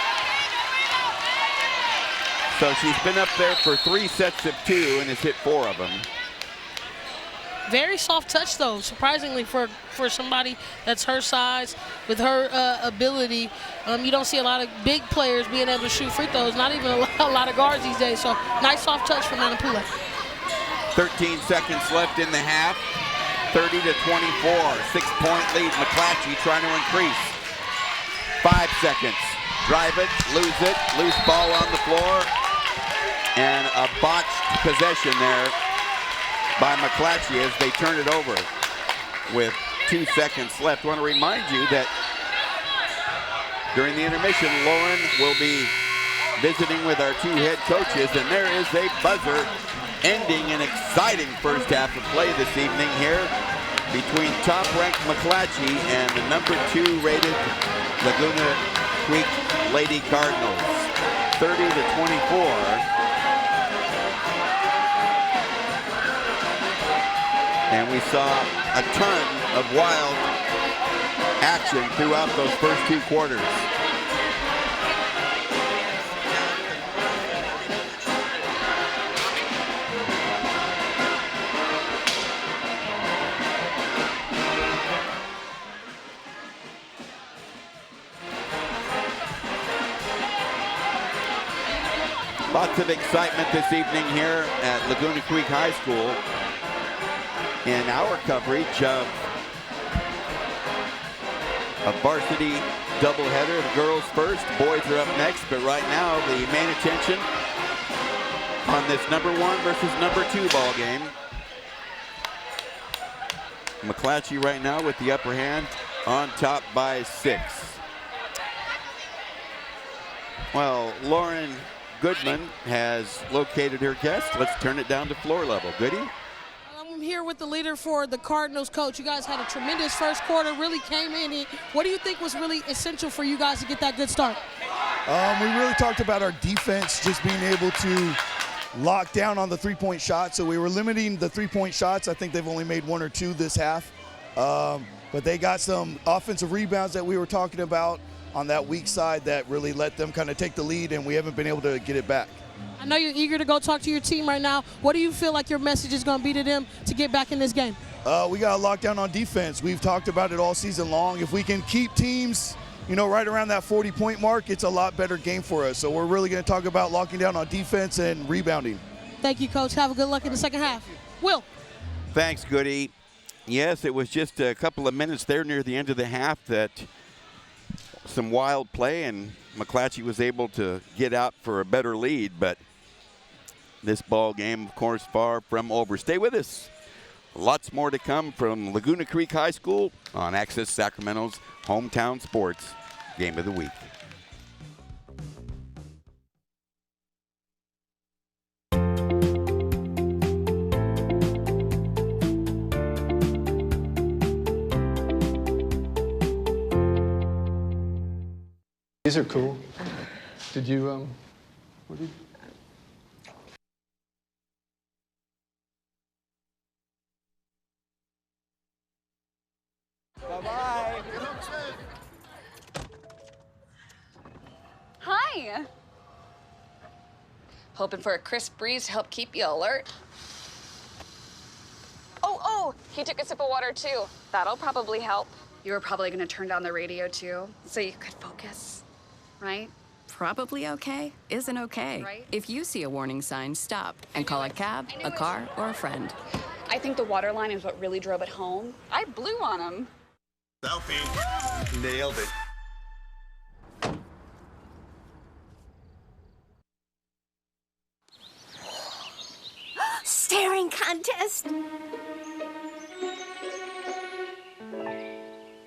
So she's been up there for 3 sets of 2 and has hit 4 of them. Very soft touch, though, surprisingly, for somebody that's her size, with her ability. You don't see a lot of big players being able to shoot free throws, not even a lot of guards these days. So nice soft touch from Manapule. 13 seconds left in the half. 30-24, 6-point lead. McClatchy trying to increase. 5 seconds. Drive it, lose it, loose ball on the floor. And a botched possession there by McClatchy as they turn it over with 2 seconds left. I want to remind you that during the intermission, Lauren will be visiting with our 2 head coaches, and there is a buzzer ending an exciting first half of play this evening here between top-ranked McClatchy and the number 2 rated Laguna Creek Lady Cardinals. 30-24. And we saw a ton of wild action throughout those first 2 quarters. Lots of excitement this evening here at Laguna Creek High School in our coverage of a varsity doubleheader. The girls first, boys are up next, but right now the main attention on this #1 versus #2 ball game. McClatchy right now with the upper hand, on top by 6. Well, Lauren Goodman has located her guest. Let's turn it down to floor level. Goody? I'm here with the leader for the Cardinals, coach. You guys had a tremendous first quarter, really came in. What do you think was really essential for you guys to get that good start? We really talked about our defense just being able to lock down on the three-point shot. So we were limiting the three-point shots. I think they've only made 1 or 2 this half. But they got some offensive rebounds that we were talking about on that weak side that really let them kind of take the lead, and we haven't been able to get it back. I know you're eager to go talk to your team right now. What do you feel like your message is going to be to them to get back in this game? We got to lock down on defense. We've talked about it all season long. If we can keep teams, right around that 40-point mark, it's a lot better game for us. So we're really going to talk about locking down on defense and rebounding. Thank you, Coach. Have a good luck in the second half. Will. Thanks, Goody. Yes, it was just a couple of minutes there near the end of the half that some wild play, and McClatchy was able to get out for a better lead, but this ball game, of course, far from over. Stay with us. Lots more to come from Laguna Creek High School on Access Sacramento's Hometown Sports Game of the Week. These are cool. Did you, what did you? Bye-bye. Hi. Hoping for a crisp breeze to help keep you alert. Oh, he took a sip of water too. That'll probably help. You were probably gonna turn down the radio too, so you could focus, right? Probably okay isn't okay. Right? If you see a warning sign, stop and call a cab, a car, or a friend. I think the water line is what really drove it home. I blew on him. Selfie. Nailed it. Staring contest.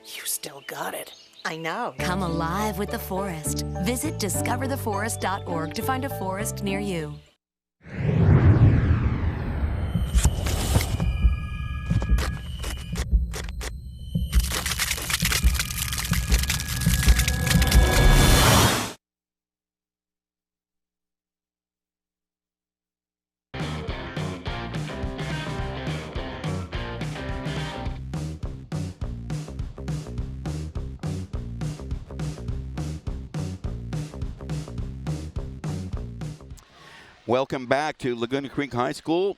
You still got it. I know. Come alive with the forest. Visit discovertheforest.org to find a forest near you. Welcome back to Laguna Creek High School.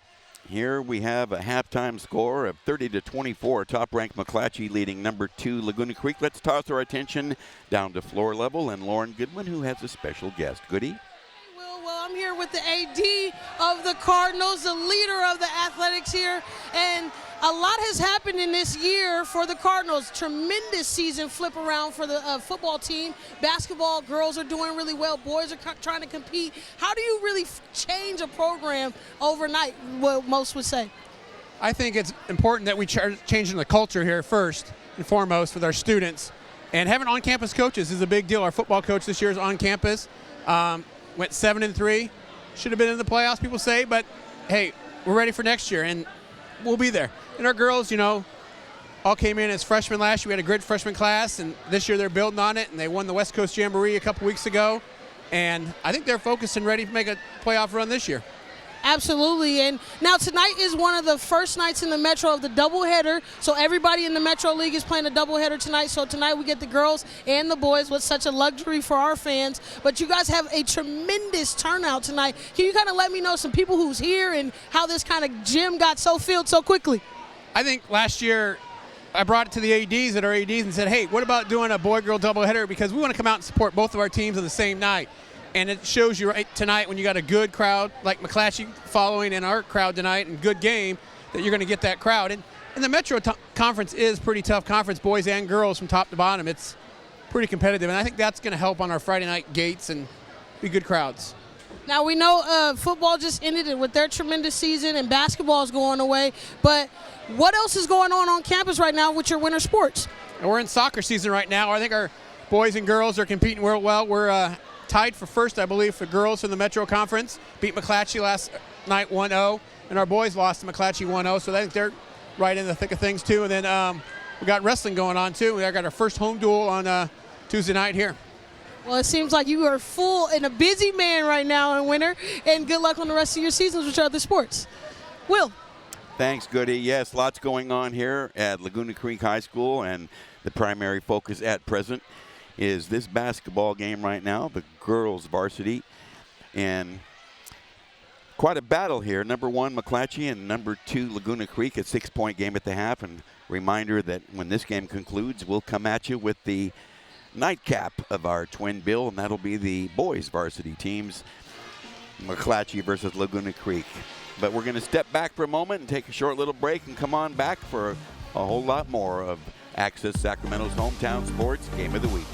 Here we have a halftime score of 30-24. Top-ranked McClatchy leading #2 Laguna Creek. Let's toss our attention down to floor level and Lauren Goodwin, who has a special guest. Goody? Well, I'm here with the AD of the Cardinals, the leader of the athletics here, and a lot has happened in this year for the Cardinals. Tremendous season flip around for the football team. Basketball, girls are doing really well. Boys are trying to compete. How do you really change a program overnight, what most would say? I think it's important that we change the culture here first and foremost with our students. And having on-campus coaches is a big deal. Our football coach this year is on campus. Went 7-3. Should have been in the playoffs, people say, but hey, we're ready for next year, and we'll be there. And our girls, all came in as freshmen last year. We had a great freshman class, and this year they're building on it, and they won the West Coast Jamboree a couple weeks ago. And I think they're focused and ready to make a playoff run this year. Absolutely. And now tonight is one of the first nights in the Metro of the doubleheader. So everybody in the Metro League is playing a doubleheader tonight. So tonight we get the girls and the boys, with such a luxury for our fans. But you guys have a tremendous turnout tonight. Can you kind of let me know some people who's here and how this kind of gym got so filled so quickly? I think last year I brought it to the ADs at our ADs and said, hey, what about doing a boy-girl doubleheader? Because we want to come out and support both of our teams on the same night. And it shows you right tonight when you got a good crowd like McClatchy following in our crowd tonight and good game that you're going to get that crowd. And the Metro Conference is pretty tough conference, boys and girls from top to bottom. It's pretty competitive, and I think that's going to help on our Friday night gates and be good crowds. Now we know football just ended with their tremendous season and basketball is going away, but what else is going on campus right now with your winter sports? And we're in soccer season right now. I think our boys and girls are competing real well. We're tied for first, I believe, for girls in the Metro Conference. Beat McClatchy last night 1-0, and our boys lost to McClatchy 1-0, so I think they're right in the thick of things too. And then we got wrestling going on too. We got our first home duel on Tuesday night here. Well, it seems like you are full and a busy man right now in winter, and good luck on the rest of your seasons with your other sports. Will. Thanks, Goody. Yes, lots going on here at Laguna Creek High School, and the primary focus at present is this basketball game right now, the girls varsity, and quite a battle here. Number 1, McClatchy, and number 2, Laguna Creek, a 6-point game at the half. And reminder that when this game concludes, we'll come at you with the nightcap of our twin bill, and that'll be the boys varsity teams, McClatchy versus Laguna Creek. But we're going to step back for a moment and take a short little break and come on back for a whole lot more of Access Sacramento's Hometown Sports Game of the Week.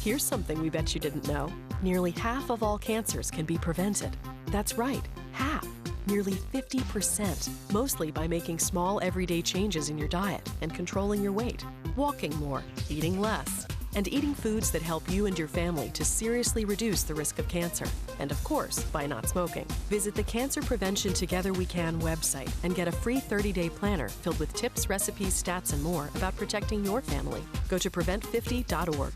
Here's something we bet you didn't know. Nearly half of all cancers can be prevented. That's right, half. Nearly 50%, mostly by making small everyday changes in your diet and controlling your weight, walking more, eating less, and eating foods that help you and your family to seriously reduce the risk of cancer. And of course, by not smoking. Visit the Cancer Prevention Together We Can website and get a free 30-day planner filled with tips, recipes, stats, and more about protecting your family. Go to prevent50.org.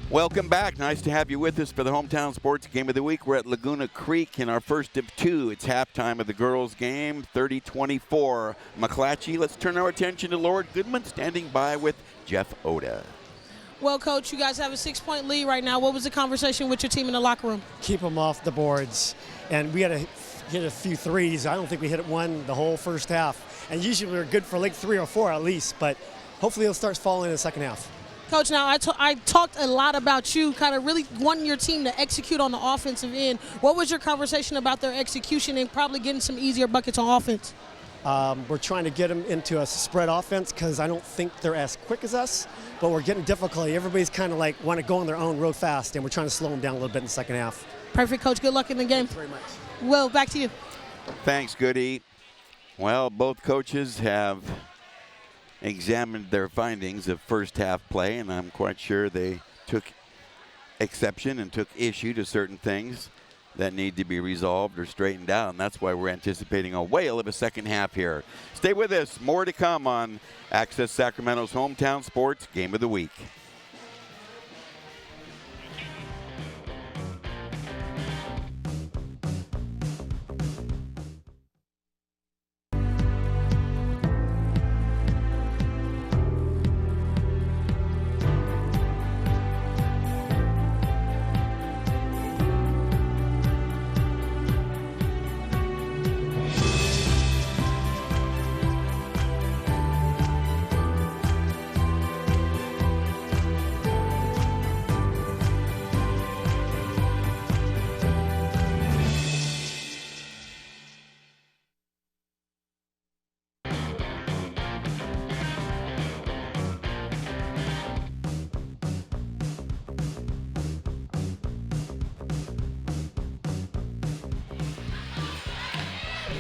Welcome back. Nice to have you with us for the Hometown Sports Game of the Week. We're at Laguna Creek in our first of 2. It's halftime of the girls' game, 30-24. McClatchy. Let's turn our attention to Lord Goodman, standing by with Jeff Oda. Well, Coach, you guys have a 6-point lead right now. What was the conversation with your team in the locker room? Keep them off the boards. And we had to hit a few threes. I don't think we hit one the whole first half. And usually we're good for like 3 or 4 at least, but hopefully it'll start falling in the second half. Coach, now I talked a lot about you kind of really wanting your team to execute on the offensive end. What was your conversation about their execution and probably getting some easier buckets on offense? We're trying to get them into a spread offense because I don't think they're as quick as us, but we're getting difficulty. Everybody's kind of like want to go on their own real fast, and we're trying to slow them down a little bit in the second half. Perfect, Coach. Good luck in the game. Thanks very much. Will, back to you. Thanks, Goody. Well, both coaches have examined their findings of first half play, and I'm quite sure they took exception and took issue to certain things that need to be resolved or straightened out, and that's why we're anticipating a whale of a second half here. Stay with us. More to come on Access Sacramento's Hometown Sports Game of the Week.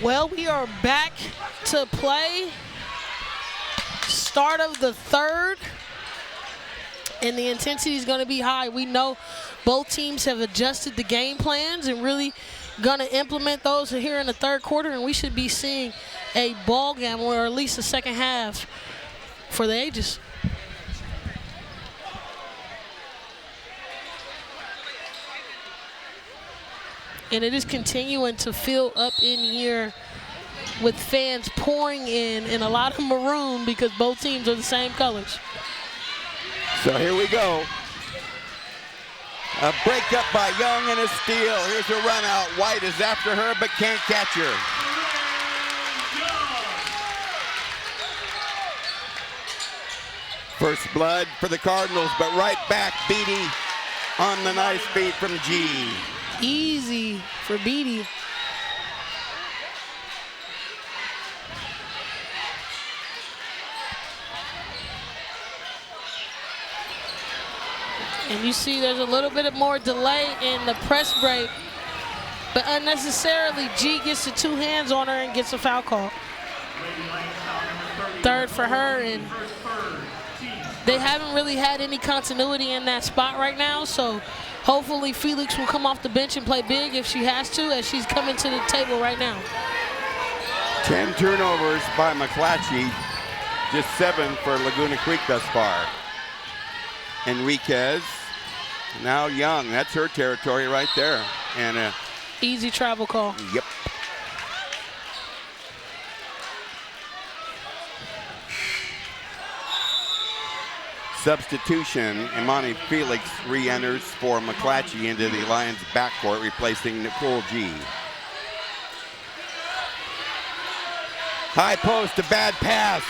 Well, we are back to play. Start of the third. And the intensity is going to be high. We know both teams have adjusted the game plans and really going to implement those here in the third quarter. And we should be seeing a ball game or at least a second half for the ages. And it is continuing to fill up in here with fans pouring in and a lot of maroon because both teams are the same colors. So here we go. A breakup by Young and a steal. Here's a run out. White is after her but can't catch her. First blood for the Cardinals, but right back, Beatty on the nice feed from G. Easy for Beatty. And you see there's a little bit of more delay in the press break, but unnecessarily G gets the two hands on her and gets a foul call. Third for her, and they haven't really had any continuity in that spot right now, so hopefully Felix will come off the bench and play big if she has to, as she's coming to the table right now. 10 turnovers by McClatchy, just 7 for Laguna Creek thus far. Enriquez, now Young, that's her territory right there. And easy travel call. Yep. Substitution, Imani Felix re-enters for McClatchy into the Lions backcourt, replacing Nicole G. High post, a bad pass.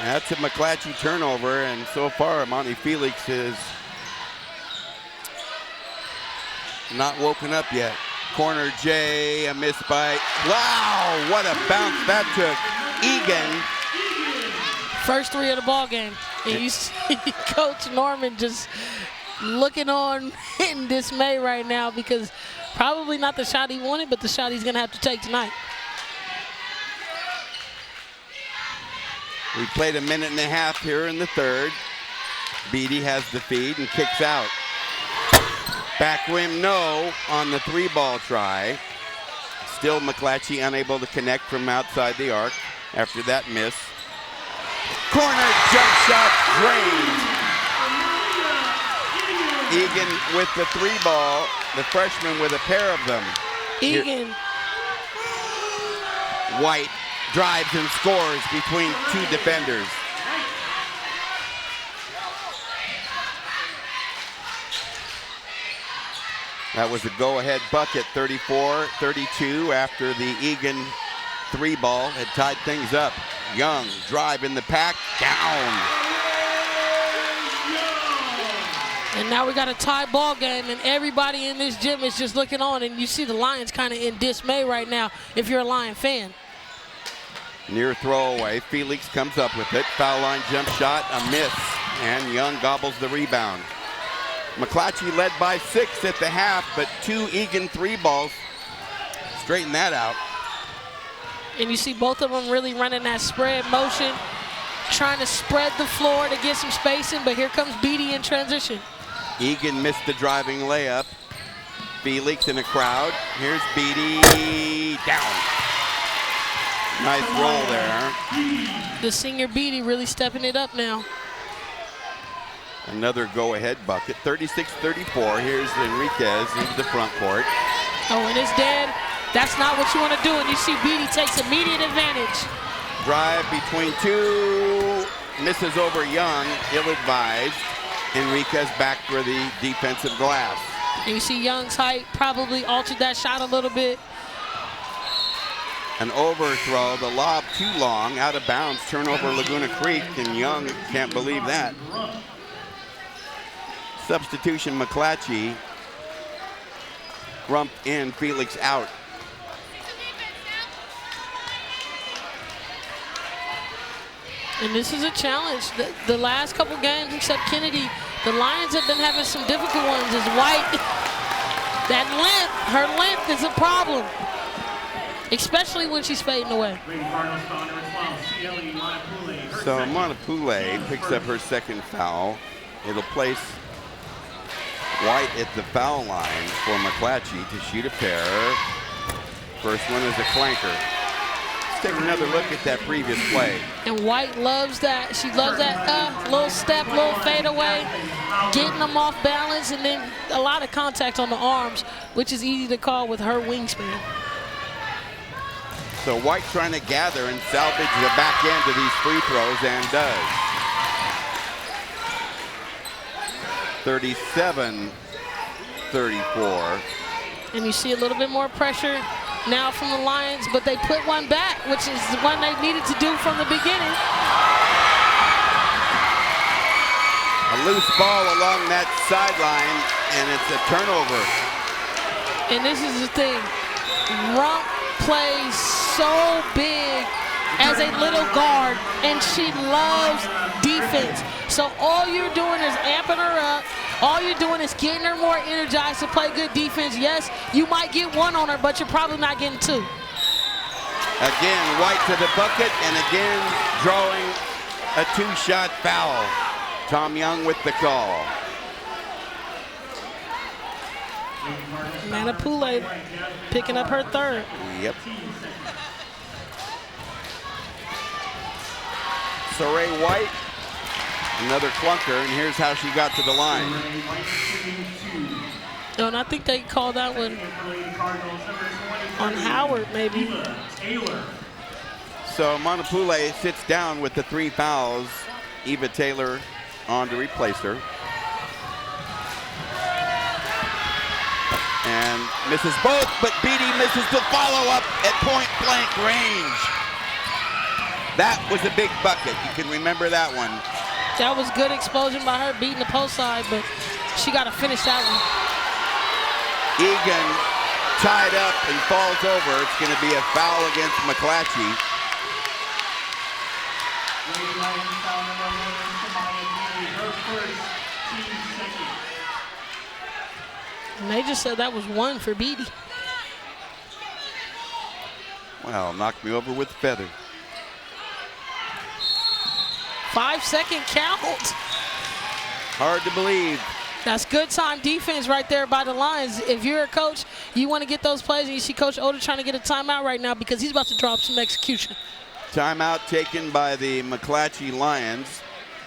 That's a McClatchy turnover, and so far Imani Felix is not woken up yet. Corner J, a miss by, wow, what a bounce that took. Egan. First three of the ball game. And you see Coach Norman just looking on in dismay right now because probably not the shot he wanted, but the shot he's going to have to take tonight. We played a minute and a half here in the third. Beatty has the feed and kicks out. Back rim, no, on the three-ball try. Still McClatchy unable to connect from outside the arc after that miss. Corner jump shot drained. Egan with the three-ball, the freshman with a pair of them. Egan. White drives and scores between two defenders. That was a go-ahead bucket, 34-32 after the Egan three ball had tied things up. Young drive in the pack, down. And now we got a tie ball game, and everybody in this gym is just looking on, and you see the Lions kind of in dismay right now if you're a Lion fan. Near throwaway, Felix comes up with it. Foul line jump shot, a miss, and Young gobbles the rebound. McClatchy led by 6 at the half, but 2 Egan three balls straighten that out. And you see both of them really running that spread motion, trying to spread the floor to get some spacing, but here comes Beatty in transition. Egan missed the driving layup. Felix in a crowd. Here's Beatty, down. Nice roll there. The senior Beatty really stepping it up now. Another go-ahead bucket, 36-34. Here's Enriquez into the front court. Oh, and it's dead. That's not what you want to do, and you see Beatty takes immediate advantage. Drive between two, misses over Young, ill-advised. Enriquez back for the defensive glass. And you see Young's height probably altered that shot a little bit. An overthrow, the lob too long, out of bounds, turnover Laguna Creek, and Young can't believe that. Substitution McClatchy. Rump in, Felix out. And this is a challenge. The last couple games, except Kennedy, the Lions have been having some difficult ones. As White That length, her length is a problem, especially when she's fading away. So Montepoole picks up her second foul. It'll place White at the foul line for McClatchy to shoot a pair. First one is a clanker. Let's take another look at that previous play. And White loves that. She loves that little step, little fade away, getting them off balance, and then a lot of contact on the arms, which is easy to call with her wingspan. So White trying to gather and salvage the back end of these free throws, and does. 37-34. And you see a little bit more pressure now from the Lions, but they put one back, which is the one they needed to do from the beginning. A loose ball along that sideline, and it's a turnover. And this is the thing. Rump plays so big as a little guard, and she loves defense. So all you're doing is amping her up. All you're doing is getting her more energized to play good defense. Yes, you might get one on her, but you're probably not getting two. Again, White to the bucket, and again drawing a two-shot foul. Tom Young with the call. Montepoole picking up her third. Yep. Saray White, another clunker, and here's how she got to the line. No, and I think they called that one on Howard, maybe. So Montepoole sits down with the 3 fouls. Eva Taylor on to replace her. And misses both, but Beatty misses the follow-up at point-blank range. That was a big bucket. You can remember that one. That was good explosion by her beating the post side, but she got to finish that one. Egan tied up and falls over. It's going to be a foul against McClatchy. And they just said that was 1 for Beatty. Well, knocked me over with a feather. 5-second count. Hard to believe. That's good time defense right there by the Lions. If you're a coach, you want to get those plays, and you see Coach Oda trying to get a timeout right now because he's about to drop some execution. Timeout taken by the McClatchy Lions,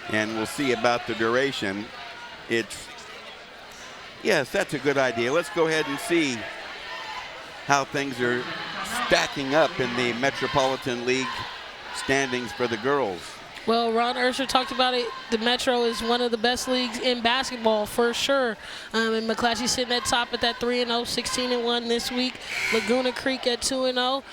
and we'll see about the duration. Yes, that's a good idea. Let's go ahead and see how things are stacking up in the Metropolitan League standings for the girls. Well, Ron Ursher talked about it. The Metro is one of the best leagues in basketball for sure. And McClatchy sitting at top at that 3-0, 16-1 this week. Laguna Creek at 2-0.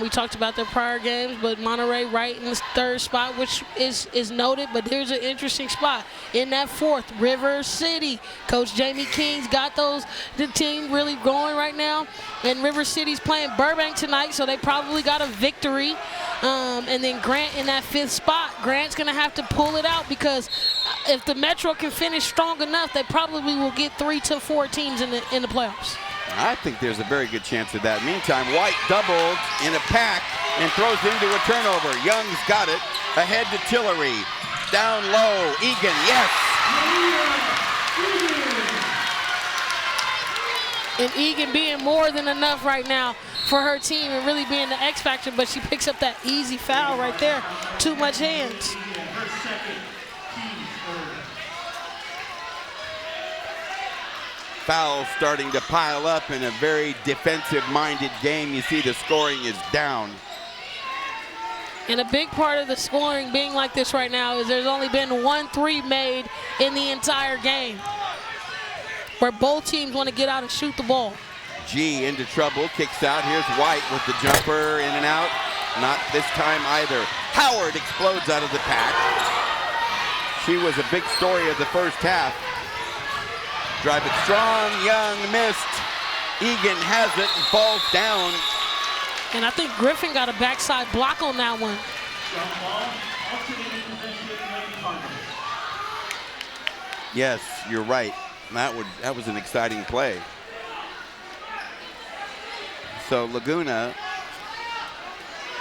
We talked about their prior games, but Monterey right in the third spot, which is noted. But here's an interesting spot. In that fourth, River City. Coach Jamie King's got the team really going right now. And River City's playing Burbank tonight, so they probably got a victory. And then Grant in that 5th spot. Grant's going to have to pull it out because if the Metro can finish strong enough, they probably will get 3 to 4 teams in the playoffs. I think there's a very good chance of that. Meantime, White doubled in a pack and throws into a turnover. Young's got it. Ahead to Tillery. Down low. Egan, yes. And Egan being more than enough right now for her team and really being the X factor, but she picks up that easy foul right there. Too much hands. Fouls starting to pile up in a very defensive-minded game. You see the scoring is down. And a big part of the scoring being like this right now is there's only been 1 3 made in the entire game, where both teams want to get out and shoot the ball. G into trouble, kicks out. Here's White with the jumper, in and out. Not this time either. Howard explodes out of the pack. She was a big story of the first half. Drive it strong, Young missed. Egan has it and falls down. And I think Griffin got a backside block on that one. Yes, you're right. That was an exciting play. So Laguna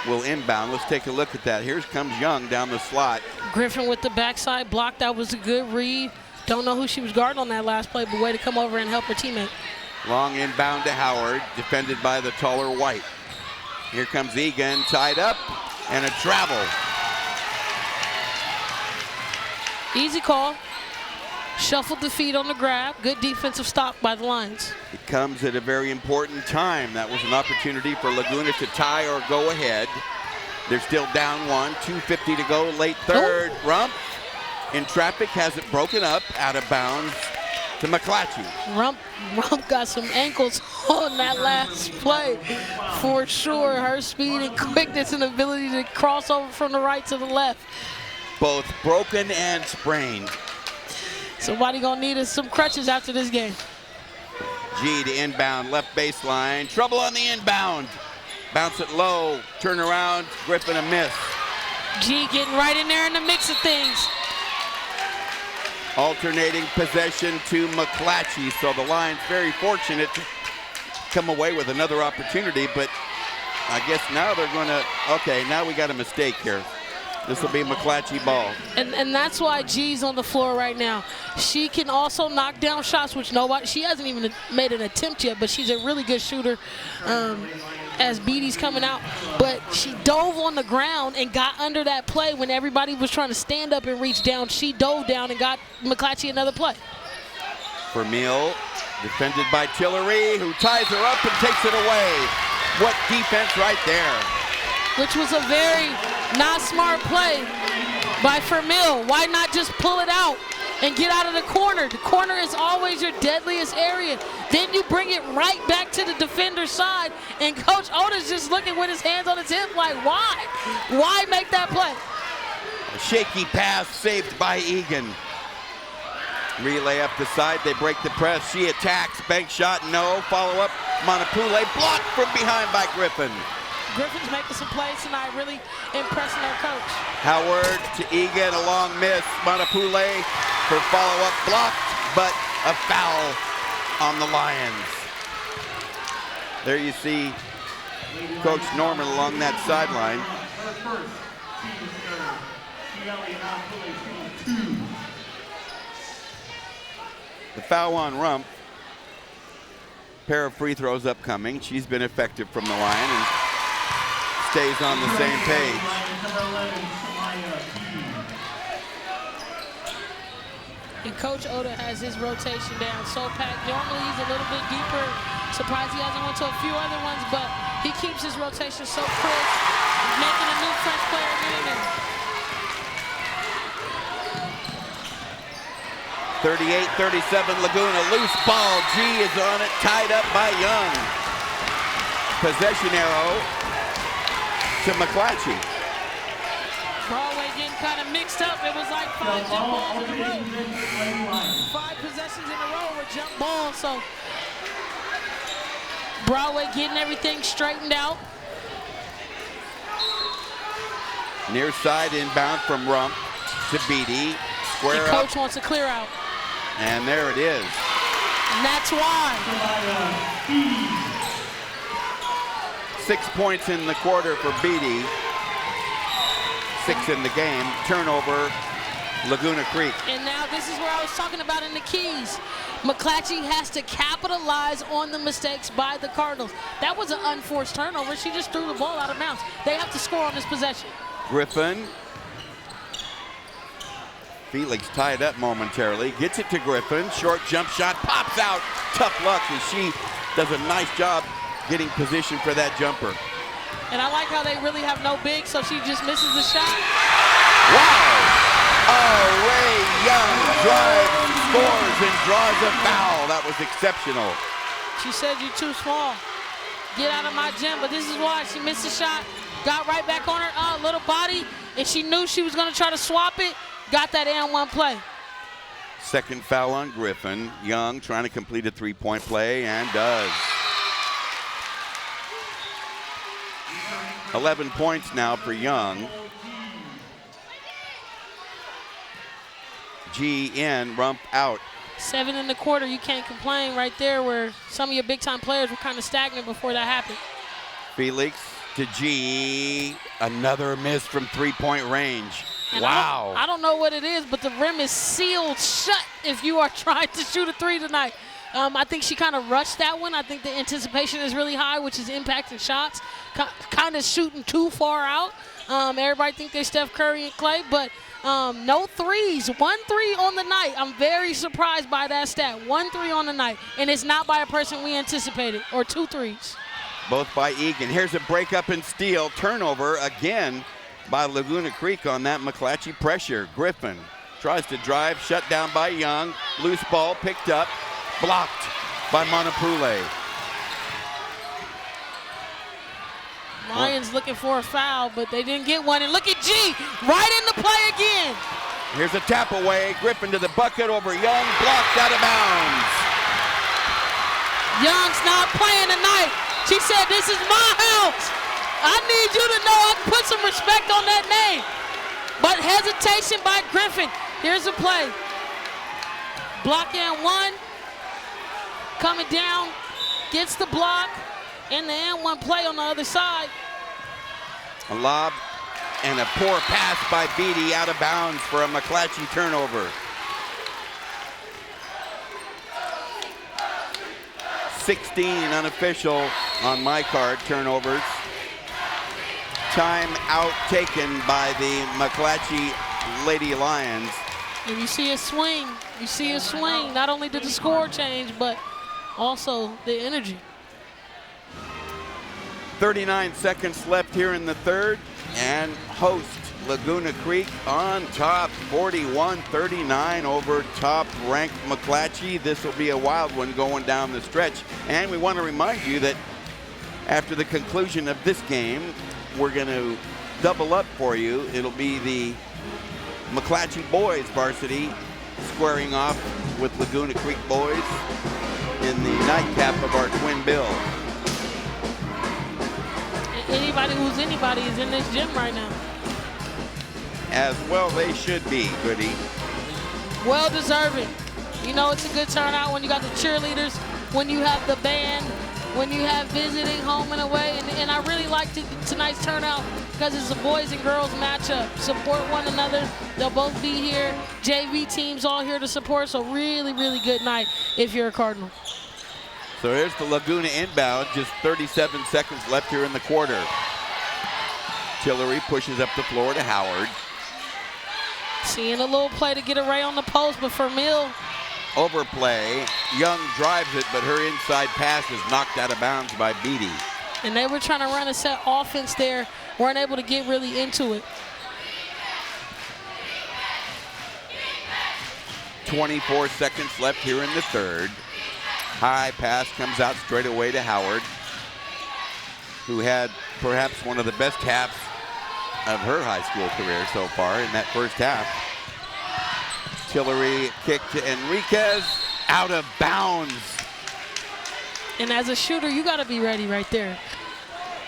will inbound. Let's take a look at that. Here comes Young down the slot. Griffin with the backside block. That was a good read. Don't know who she was guarding on that last play, but way to come over and help her teammate. Long inbound to Howard, defended by the taller White. Here comes Egan, tied up, and a travel. Easy call. Shuffled the feet on the grab. Good defensive stop by the Lions. It comes at a very important time. That was an opportunity for Laguna to tie or go ahead. They're still down 1, 2:50 to go, late third. Oh. Rump in traffic, has it broken up, out of bounds to McClatchy. Rump got some ankles on that last play for sure. Her speed and quickness and ability to cross over from the right to the left. Both broken and sprained. Somebody gonna need us some crutches after this game. G to inbound, left baseline. Trouble on the inbound. Bounce it low, turn around, Griffin a miss. G getting right in there in the mix of things. Alternating possession to McClatchy, so the Lions very fortunate to come away with another opportunity, but I guess now they're gonna, okay, now we got a mistake here. This will be McClatchy ball. And that's why G's on the floor right now. She can also knock down shots, which she hasn't even made an attempt yet, but she's a really good shooter as Beatty's coming out. But she dove on the ground and got under that play when everybody was trying to stand up and reach down. She dove down and got McClatchy another play. Vermeil, defended by Tillery, who ties her up and takes it away. What defense right there. Which was a very not smart play by Vermeil. Why not just pull it out and get out of the corner? The corner is always your deadliest area. Then you bring it right back to the defender's side, and Coach Oda's just looking with his hands on his hip like, why? Why make that play? A shaky pass saved by Egan. Relay up the side, they break the press. She attacks, bank shot, no. Follow up, Montepule blocked from behind by Griffin. Griffin's making some plays tonight, really impressing their coach. Howard to Egan, a long miss. Montepule for follow-up, blocked, but a foul on the Lions. There you see Coach Norman along that sideline. The foul on Rump. Pair of free throws upcoming. She's been effective from the line and stays on the same page. And Coach Oda has his rotation down so packed. Normally he's a little bit deeper. Surprised he hasn't went to a few other ones, but he keeps his rotation so crisp, making a new French player get in there. 38-37 Laguna, loose ball. G is on it, tied up by Young. Possession arrow to McClatchy. Broadway getting kind of mixed up. It was like 5 jump balls in a row. 5 possessions in a row were jump balls, so Broadway getting everything straightened out. Near side inbound from Rump to Beatty. Square the coach up. wants to clear out. And there it is. And that's why. 6 points in the quarter for Beatty. 6 in the game. Turnover, Laguna Creek. And now this is where I was talking about in the keys. McClatchy has to capitalize on the mistakes by the Cardinals. That was an unforced turnover. She just threw the ball out of bounds. They have to score on this possession. Griffin. Felix tied up momentarily. Gets it to Griffin. Short jump shot. Pops out. Tough luck as she does a nice job getting position for that jumper. And I like how they really have no big, so she just misses the shot. Wow! Oh, Ray Young drives, scores, and draws a foul. That was exceptional. She said, you're too small. Get out of my gym, but this is why. She missed the shot, got right back on her little body, and she knew she was going to try to swap it, got that and one play. Second foul on Griffin. Young trying to complete a three-point play, and does. 11 points now for Young. G in, Rump out. 7 in the quarter, you can't complain right there where some of your big-time players were kind of stagnant before that happened. Felix to G. Another miss from three-point range. And wow. I don't know what it is, but the rim is sealed shut if you are trying to shoot a three tonight. I think she kind of rushed that one. I think the anticipation is really high, which is impacting shots. Kind of shooting too far out. Everybody think they're Steph Curry and Clay, but no threes. 1 3 on the night. I'm very surprised by that stat. 1 3 on the night, and it's not by a person we anticipated, or 2 threes. Both by Egan. Here's a break up and steal. Turnover again by Laguna Creek on that McClatchy pressure. Griffin tries to drive, shut down by Young. Loose ball picked up, blocked by Monopule. Lions looking for a foul, but they didn't get one. And look at G, right in the play again. Here's a tap away. Griffin to the bucket over Young, blocked out of bounds. Young's not playing tonight. She said, this is my house. I need you to know I can put some respect on that name. But hesitation by Griffin. Here's a play. Block and one. Coming down, gets the block, and the and one play on the other side. A lob and a poor pass by Beatty out of bounds for a McClatchy turnover. 16 unofficial on my card turnovers. Time out taken by the McClatchy Lady Lions. And you see a swing. You see a swing. Not only did the score change, but also the energy. 39 seconds left here in the third, and host Laguna Creek on top, 41-39 over top-ranked McClatchy. This will be a wild one going down the stretch. And we want to remind you that after the conclusion of this game, we're going to double up for you. It'll be the McClatchy boys varsity squaring off with Laguna Creek boys in the nightcap of our twin bill. Anybody who's anybody is in this gym right now. As well they should be, Goody. Well deserving. You know it's a good turnout when you got the cheerleaders, when you have the band, when you have visiting home and away. And I really liked tonight's turnout because it's a boys and girls matchup. Support one another. They'll both be here. JV teams all here to support. So really, really good night if you're a Cardinal. So here's the Laguna inbound, just 37 seconds left here in the quarter. Tillery pushes up the floor to Howard. Seeing a little play to get a ray on the post, but for Mill. Overplay. Young drives it, but her inside pass is knocked out of bounds by Beatty. And they were trying to run a set offense there, weren't able to get really into it. 24 seconds left here in the third. High pass comes out straight away to Howard, who had perhaps one of the best halves of her high school career so far in that first half. Tillery kick to Enriquez, out of bounds. And as a shooter, you got to be ready right there.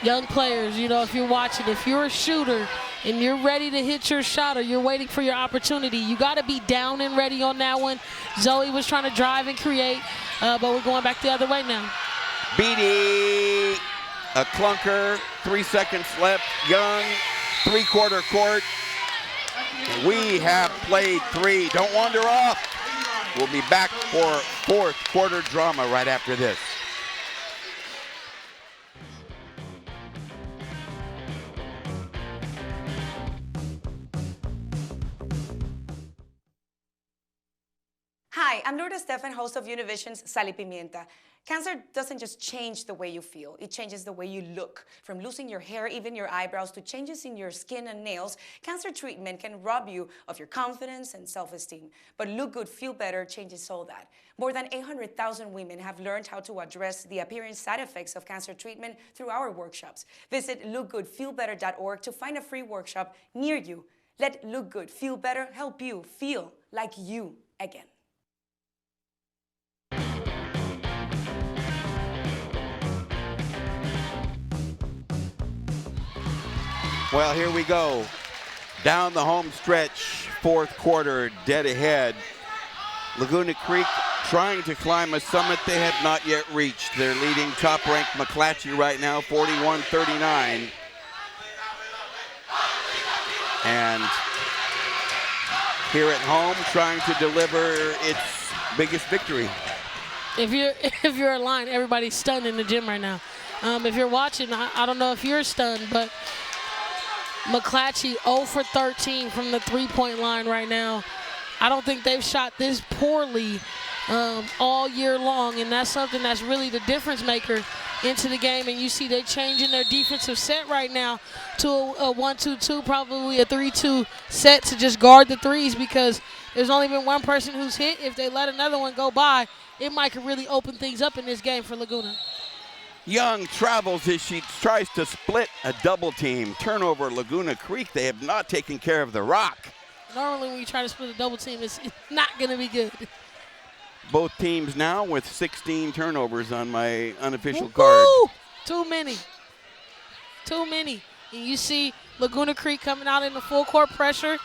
Young players, you know, if you're watching, if you're a shooter and you're ready to hit your shot or you're waiting for your opportunity, you got to be down and ready on that one. Zoe was trying to drive and create, but we're going back the other way now. Beatty, a clunker, 3 seconds left. Young, three-quarter court. We have played three. Don't wander off. We'll be back for fourth quarter drama right after this. Hi, I'm Lourdes Stefan, host of Univision's Sal y Pimienta. Cancer doesn't just change the way you feel, it changes the way you look. From losing your hair, even your eyebrows, to changes in your skin and nails, cancer treatment can rob you of your confidence and self-esteem. But Look Good, Feel Better changes all that. More than 800,000 women have learned how to address the appearing side effects of cancer treatment through our workshops. Visit lookgoodfeelbetter.org to find a free workshop near you. Let Look Good, Feel Better help you feel like you again. Well, here we go. Down the home stretch, fourth quarter, dead ahead. Laguna Creek trying to climb a summit they have not yet reached. They're leading top-ranked McClatchy right now, 41-39. And here at home, trying to deliver its biggest victory. If you're a line, everybody's stunned in the gym right now. If you're watching, I don't know if you're stunned, but McClatchy 0 for 13 from the three-point line right now. I don't think they've shot this poorly all year long, and that's something that's really the difference maker into the game. And you see they're changing their defensive set right now to a 1-2-2, probably a 3-2 set to just guard the threes, because there's only been one person who's hit. If they let another one go by, it might could really open things up in this game for Laguna. Young travels as she tries to split a double team. Turnover, Laguna Creek. They have not taken care of the rock. Normally when you try to split a double team, it's not going to be good. Both teams now with 16 turnovers on my unofficial card. Too many. Too many. And you see Laguna Creek coming out in the full court pressure,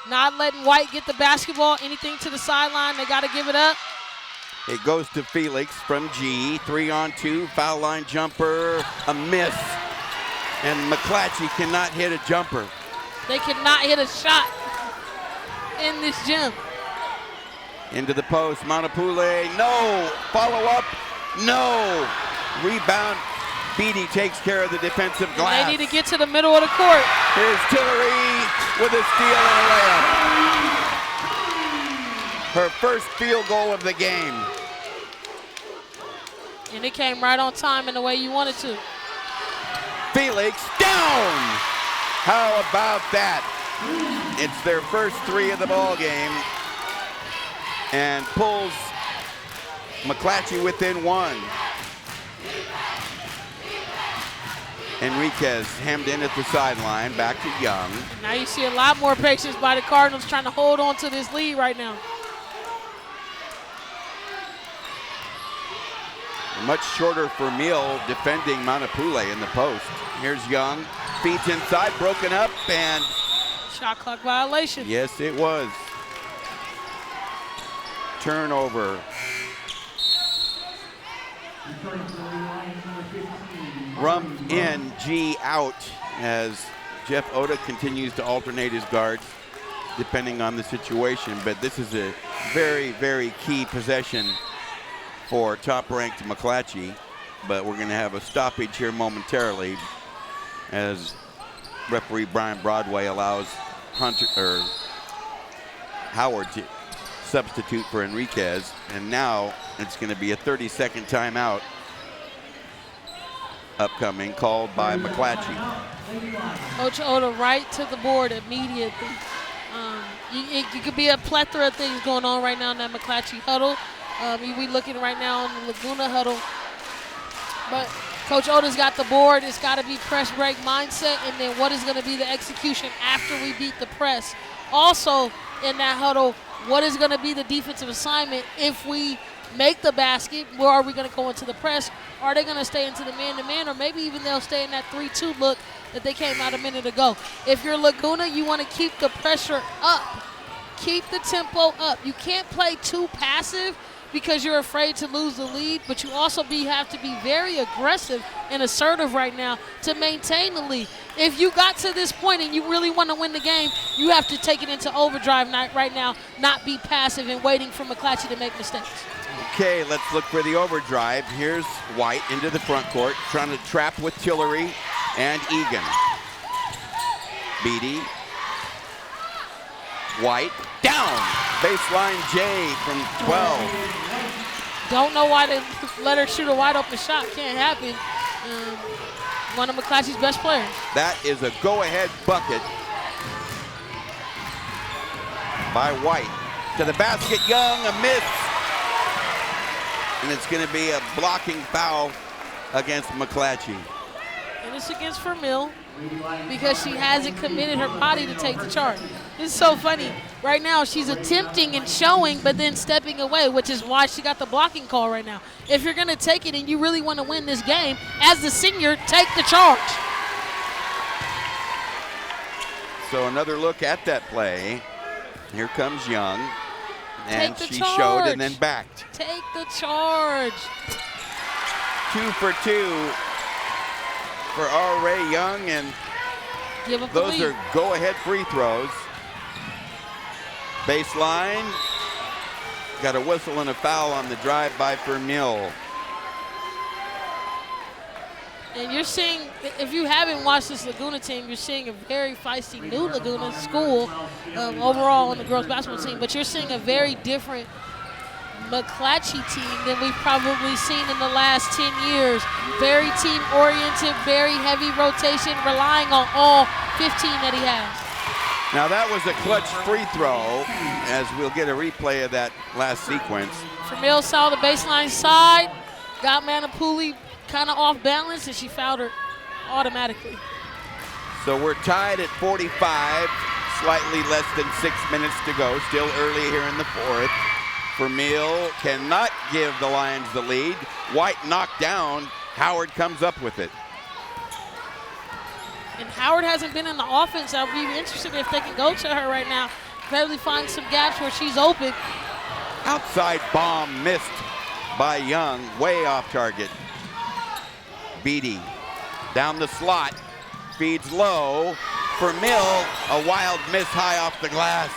not letting White get the basketball, anything to the sideline. They got to give it up. It goes to Felix from G. 3-on-2, foul line jumper, a miss. And McClatchy cannot hit a jumper. They cannot hit a shot in this gym. Into the post, Montapule, no. Follow up, no. Rebound, Beatty takes care of the defensive glass. They need to get to the middle of the court. Here's Tillery with a steal and a layup. Her first field goal of the game. And it came right on time in the way you wanted to. Felix down. How about that? It's their first three of the ball game and pulls McClatchy within one. Enriquez hemmed in at the sideline, back to Young. Now you see a lot more patience by the Cardinals trying to hold on to this lead right now. Much shorter for Meal defending Montapule in the post. Here's Young, feet inside, broken up, and shot clock violation. Yes, it was. Turnover. Rump in, G out, as Jeff Oda continues to alternate his guards depending on the situation. But this is a very, very key possession for top-ranked McClatchy. But we're going to have a stoppage here momentarily as referee Brian Broadway allows Howard to substitute for Enriquez, and now it's going to be a 30-second timeout upcoming, called by McClatchy. Coach Oda right to the board immediately. It could be a plethora of things going on right now in that McClatchy huddle. We looking right now in the Laguna huddle, but Coach Oda's got the board. It's got to be press break mindset, and then what is going to be the execution after we beat the press. Also in that huddle, what is going to be the defensive assignment if we make the basket? Where are we going to go into the press? Are they going to stay into the man-to-man, or maybe even they'll stay in that 3-2 look that they came out a minute ago? If you're Laguna, you want to keep the pressure up. Keep the tempo up. You can't play too passive because you're afraid to lose the lead, but you also have to be very aggressive and assertive right now to maintain the lead. If you got to this point and you really want to win the game, you have to take it into overdrive right now, not be passive and waiting for McClatchy to make mistakes. Okay, let's look for the overdrive. Here's White into the front court, trying to trap with Tillery and Egan. Beatty. White down. Baseline J from 12. Don't know why they let her shoot a wide open shot. Can't happen. One of McClatchy's best players. That is a go-ahead bucket by White. To the basket, Young, a miss. And it's going to be a blocking foul against McClatchy. And it's against Vermeil because she hasn't committed her body to take the charge. It's so funny. Right now, she's attempting and showing, but then stepping away, which is why she got the blocking call right now. If you're going to take it and you really want to win this game, as the senior, take the charge. So another look at that play. Here comes Young. And Take the she charge. showed and then backed. Take the charge. 2 for 2 for R. Ray Young, and Give up the those lead. are go-ahead free throws. Baseline. Got a whistle and a foul on the drive by Vermeil. And you're seeing, if you haven't watched this Laguna team, you're seeing a very feisty new Laguna school overall on the girls basketball team, but you're seeing a very different McClatchy team than we've probably seen in the last 10 years. Very team-oriented, very heavy rotation, relying on all 15 that he has. Now that was a clutch free throw, as we'll get a replay of that last sequence. Vermeil saw the baseline side, got Manapuli kind of off balance, and she fouled her automatically. So we're tied at 45, slightly less than 6 minutes to go, still early here in the fourth. Vermeil cannot give the Lions the lead. White knocked down, Howard comes up with it. And Howard hasn't been in the offense. I'll be interested if they can go to her right now, probably find some gaps where she's open. Outside bomb missed by Young, way off target. Beatty down the slot, feeds low. Vermeil, a wild miss high off the glass.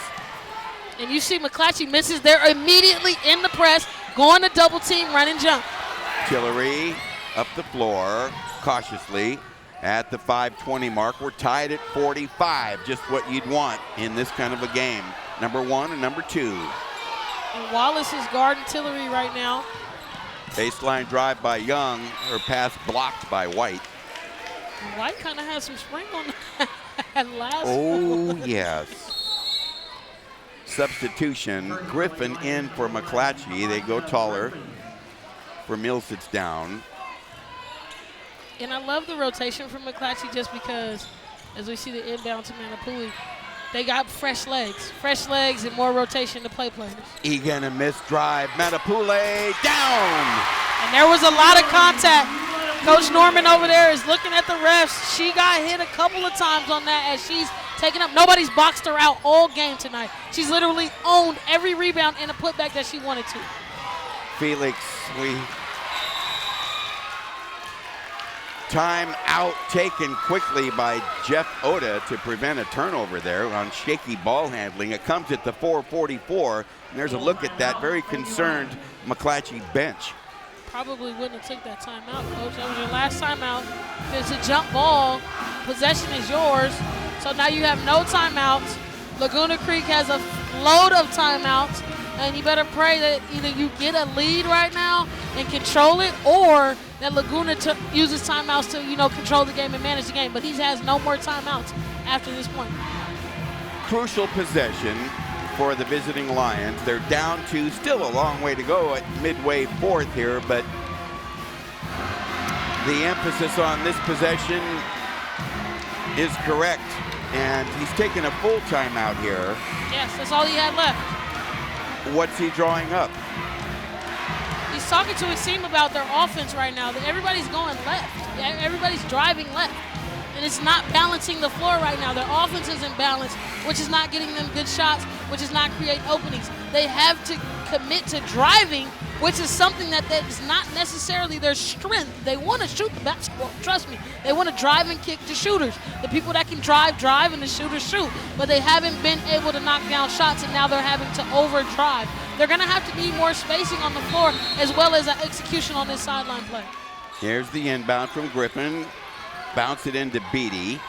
And you see McClatchy misses. They're immediately in the press, going to double team, run and jump. Tillery up the floor cautiously at the 5:20 mark. We're tied at 45, just what you'd want in this kind of a game. Number 1 and number 2. And Wallace is guarding Tillery right now. Baseline drive by Young, her pass blocked by White. And White kind of has some spring on that last Oh, one. yes. Substitution, Griffin in for McClatchy. They go taller. Vermeil sits down. And I love the rotation from McClatchy just because, as we see the inbound to Manapuli, they got fresh legs and more rotation to play players. Egan, a missed drive. Manapule down. And there was a lot of contact. Coach Norman over there is looking at the refs. She got hit a couple of times on that as she's taken up. Nobody's boxed her out all game tonight. She's literally owned every rebound and a putback that she wanted to. Felix, time out taken quickly by Jeff Oda to prevent a turnover there on shaky ball handling. It comes at the 4:44, and there's a look at that very concerned McClatchy bench. Probably wouldn't have took that timeout, Coach. That was your last timeout. If it's a jump ball, possession is yours. So now you have no timeouts. Laguna Creek has a load of timeouts, and you better pray that either you get a lead right now and control it, or that Laguna uses timeouts to, control the game and manage the game. But he has no more timeouts after this point. Crucial possession for the visiting Lions. They're down to, still a long way to go at midway fourth here, but the emphasis on this possession is correct. And he's taking a full timeout here. Yes, that's all he had left. What's he drawing up? He's talking to his team about their offense right now. Everybody's going left. Everybody's driving left. And it's not balancing the floor right now. Their offense isn't balanced, which is not getting them good shots, which is not creating openings. They have to commit to driving, which is something that is not necessarily their strength. They want to shoot the basketball, trust me. They want to drive and kick the shooters. The people that can drive, and the shooters shoot. But they haven't been able to knock down shots, and now they're having to overdrive. They're going to have to need more spacing on the floor, as well as an execution on this sideline play. Here's the inbound from Griffin. Bounce it into Beatty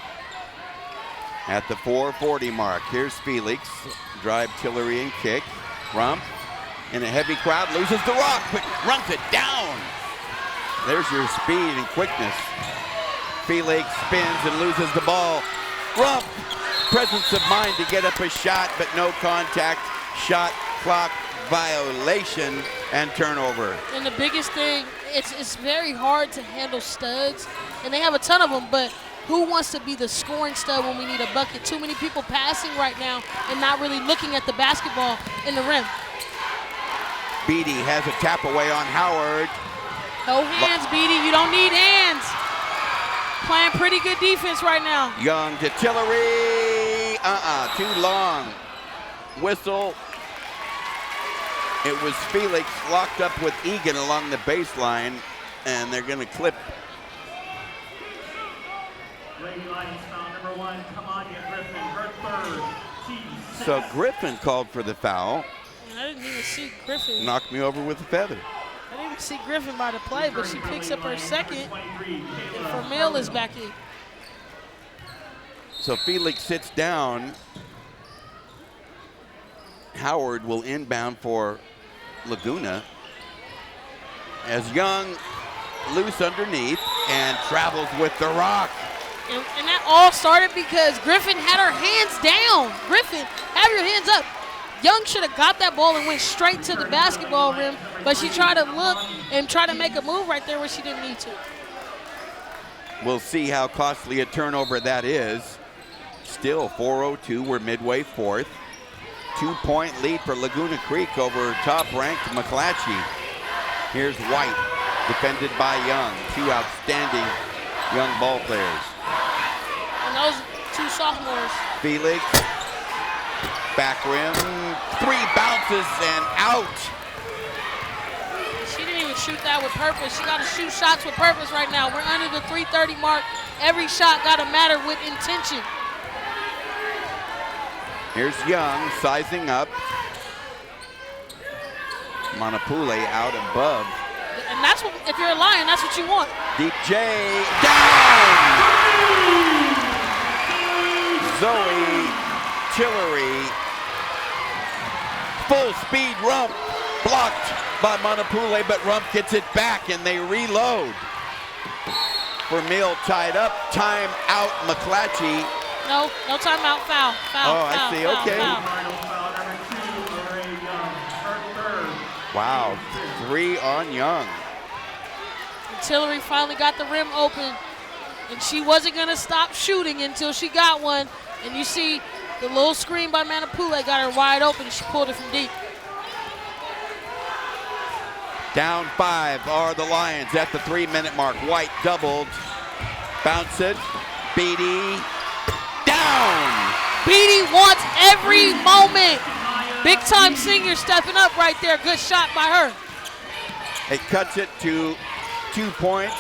at the 4:40 mark. Here's Felix. Drive, Tillery, and kick. Rump in a heavy crowd, loses the rock, but runs it down. There's your speed and quickness. Felix spins and loses the ball. Rump, presence of mind to get up a shot, but no contact. Shot clock violation and turnover. And the biggest thing, it's very hard to handle studs, and they have a ton of them, but who wants to be the scoring stud when we need a bucket? Too many people passing right now and not really looking at the basketball in the rim. Beatty has a tap away on Howard. No hands, Beatty. You don't need hands. Playing pretty good defense right now. Young to Tillery. Too long. Whistle. It was Felix locked up with Egan along the baseline, and they're going to clip. Lady Lions foul number 1, Kamania Griffin, her third, team 6. So Griffin called for the foul. I didn't even see Griffin. Knocked me over with a feather. I didn't even see Griffin by the play, but she picks up her second, and Vermeil is back in. So Felix sits down. Howard will inbound for Laguna as Young loose underneath and travels with the rock. And that all started because Griffin had her hands down. Griffin, have your hands up. Young should have got that ball and went straight to the basketball rim, but she tried to look and try to make a move right there where she didn't need to. We'll see how costly a turnover that is. Still 4:02, we're midway fourth. 2-point lead for Laguna Creek over top-ranked McClatchy. Here's White, defended by Young. Two outstanding young ball players. And those two sophomores. Felix, back rim, 3 bounces and out. She didn't even shoot that with purpose. She got to shoot shots with purpose right now. We're under the 3:30 mark. Every shot got to matter with intention. Here's Young sizing up. Monopule out above. And that's what, if you're a Lion, that's what you want. Deep J, down! Zoe Tillery, full speed Rump, blocked by Monopule, but Rump gets it back and they reload. Vermeil tied up, time out McClatchy. No timeout, foul. Oh, I see, okay. Wow, 3 on Young. And Tillery finally got the rim open, and she wasn't gonna stop shooting until she got one. And you see the little screen by Manapule got her wide open, and she pulled it from deep. Down 5 are the Lions at the 3-minute mark. White doubled, bounce it, Beatty, down! Beatty wants every moment. Big time senior stepping up right there. Good shot by her. It cuts it to 2 points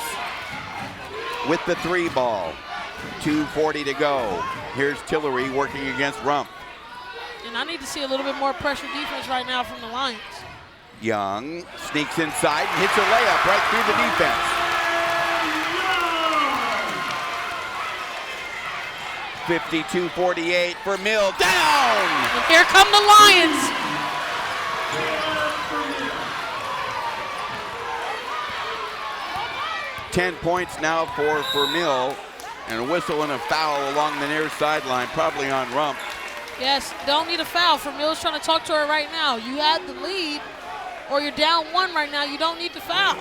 with the 3 ball. 2:40 to go. Here's Tillery working against Rump. And I need to see a little bit more pressure defense right now from the Lions. Young sneaks inside and hits a layup right through the defense. 52-48 for Mill, down! And here come the Lions. Ten points now for Vermeil, and a whistle and a foul along the near sideline, probably on Rump. Yes, don't need a foul. Vermeil's trying to talk to her right now. You had the lead, or you're down 1 right now. You don't need the foul.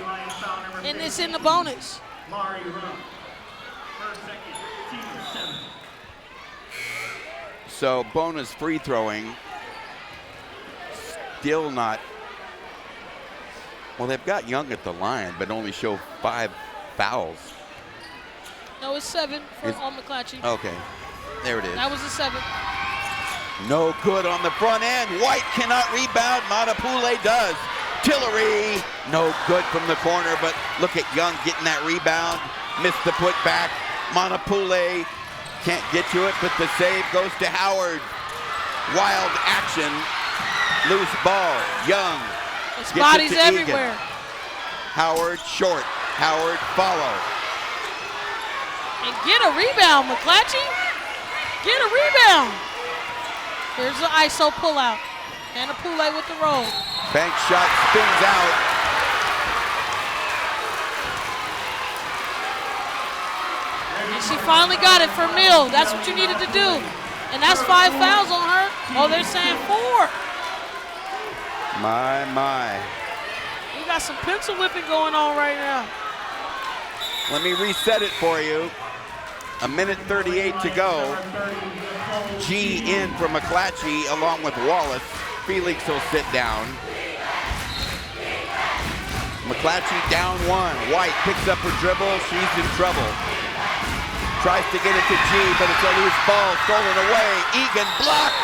And it's in the bonus. So bonus free throwing, still not. Well, they've got Young at the line, but only show 5 fouls. No, it's 7 for McClatchy. Okay, there it is. That was a 7. No good on the front end. White cannot rebound. Monopule does. Tillery, no good from the corner, but look at Young getting that rebound. Missed the putback. Monopule can't get to it, but the save goes to Howard. Wild action. Loose ball. Young. It's bodies everywhere. Howard short. Howard follow. And get a rebound, McClatchy. Get a rebound. Here's the ISO pullout. Manapule with the roll. Bank shot spins out. And she finally got it for Mill. That's what you needed to do. And that's 5 fouls on her. Oh, they're saying 4. My. We got some pencil whipping going on right now. Let me reset it for you. 1:38 to go. G in for McClatchy along with Wallace. Felix will sit down. McClatchy down 1. White picks up her dribble. She's in trouble. Tries to get it to G, but it's a loose ball stolen away. Egan blocked,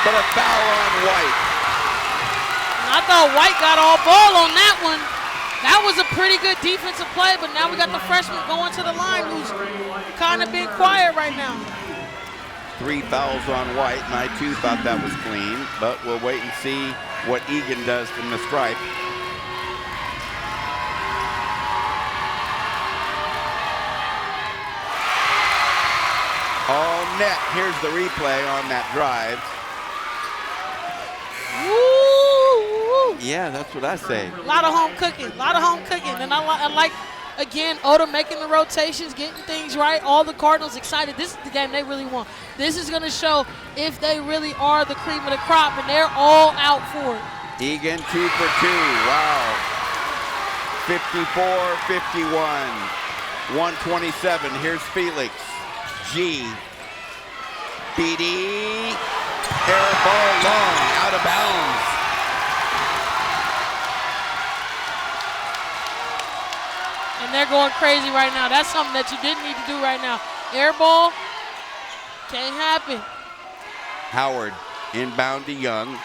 but a foul on White. And I thought White got all ball on that one. That was a pretty good defensive play, but now we got the freshman going to the line who's kind of being quiet right now. 3 fouls on White, and I too thought that was clean, but we'll wait and see what Egan does from the stripe. All net. Here's the replay on that drive. Woo! Yeah, that's what I say. A lot of home cooking, And I like, again, Oda making the rotations, getting things right. All the Cardinals excited. This is the game they really want. This is going to show if they really are the cream of the crop, and they're all out for it. Egan 2 for 2. Wow. 54-51. 127. Here's Felix. G. BD. Air ball long. Out of bounds. And they're going crazy right now. That's something that you didn't need to do right now. Air ball. Can't happen. Howard inbound to Young.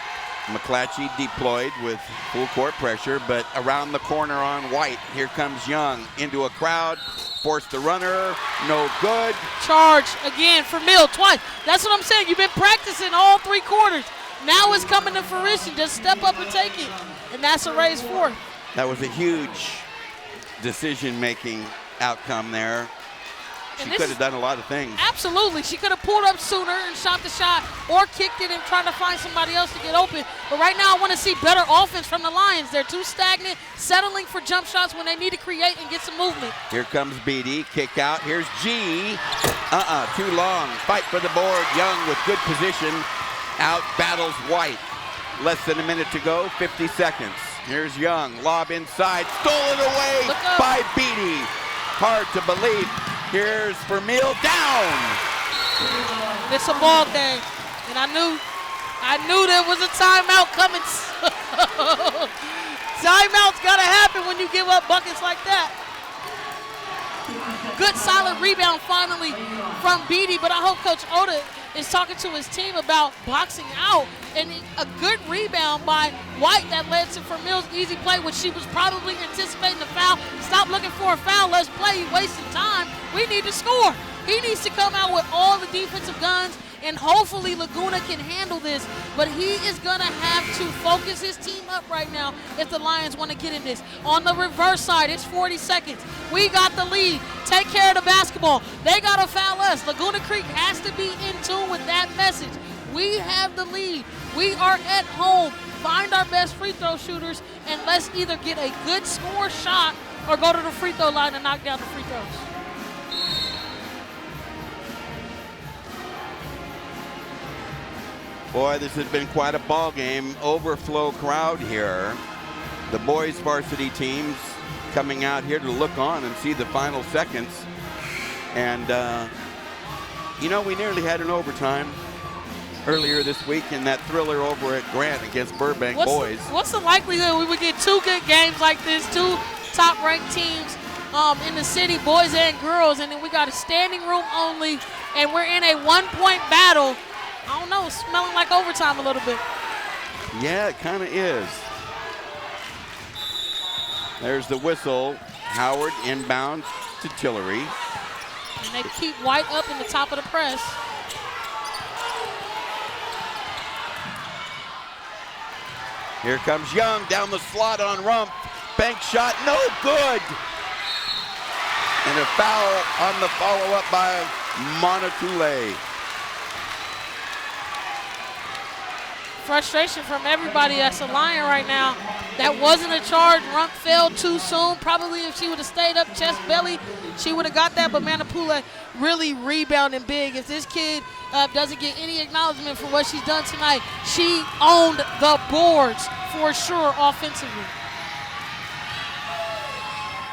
McClatchy deployed with full court pressure, but around the corner on White. Here comes Young into a crowd. Forced the runner. No good. Charge again for Mill twice. That's what I'm saying. You've been practicing all 3 quarters. Now it's coming to fruition. Just step up and take it. And that's a raise 4. That was a huge decision-making outcome there. She could have done a lot of things. Absolutely. She could have pulled up sooner and shot the shot or kicked it and tried to find somebody else to get open. But right now I want to see better offense from the Lions. They're too stagnant, settling for jump shots when they need to create and get some movement. Here comes BD. Kick out. Here's G. Too long. Fight for the board. Young with good position. Out battles White. Less than a minute to go. 50 seconds. Here's Young. Lob inside. Stolen away by BD. Hard to believe. Here's Vermeil down. It's a ball game, and I knew there was a timeout coming. Timeout's got to happen when you give up buckets like that. Good solid rebound finally from Beatty, but I hope Coach Oda is talking to his team about boxing out, and a good rebound by White that led to Vermeil's easy play, which she was probably anticipating the foul. Stop looking for a foul. Let's play. You wasting time. We need to score. He needs to come out with all the defensive guns, and hopefully Laguna can handle this, but he is going to have to focus his team up right now if the Lions want to get in this. On the reverse side, it's 40 seconds. We got the lead. Take care of the basketball. They got to foul us. Laguna Creek has to be in tune with that message. We have the lead. We are at home. Find our best free throw shooters, and let's either get a good score shot or go to the free throw line and knock down the free throws. Boy, this has been quite a ball game. Overflow crowd here. The boys varsity teams coming out here to look on and see the final seconds. And, we nearly had an overtime earlier this week in that thriller over at Grant against Burbank boys. What's the likelihood we would get 2 good games like this, 2 top-ranked teams in the city, boys and girls, and then we got a standing room only, and we're in a 1-point battle. I don't know, it's smelling like overtime a little bit. Yeah, it kind of is. There's the whistle. Howard inbound to Tillery. And they keep White up in the top of the press. Here comes Young down the slot on Rump. Bank shot, no good. And a foul on the follow-up by Monotule. Frustration from everybody that's a Lion right now. That wasn't a charge. Rump fell too soon. Probably if she would have stayed up chest belly, she would have got that. But Manapula really rebounding big. If this kid doesn't get any acknowledgement for what she's done tonight, she owned the boards for sure offensively.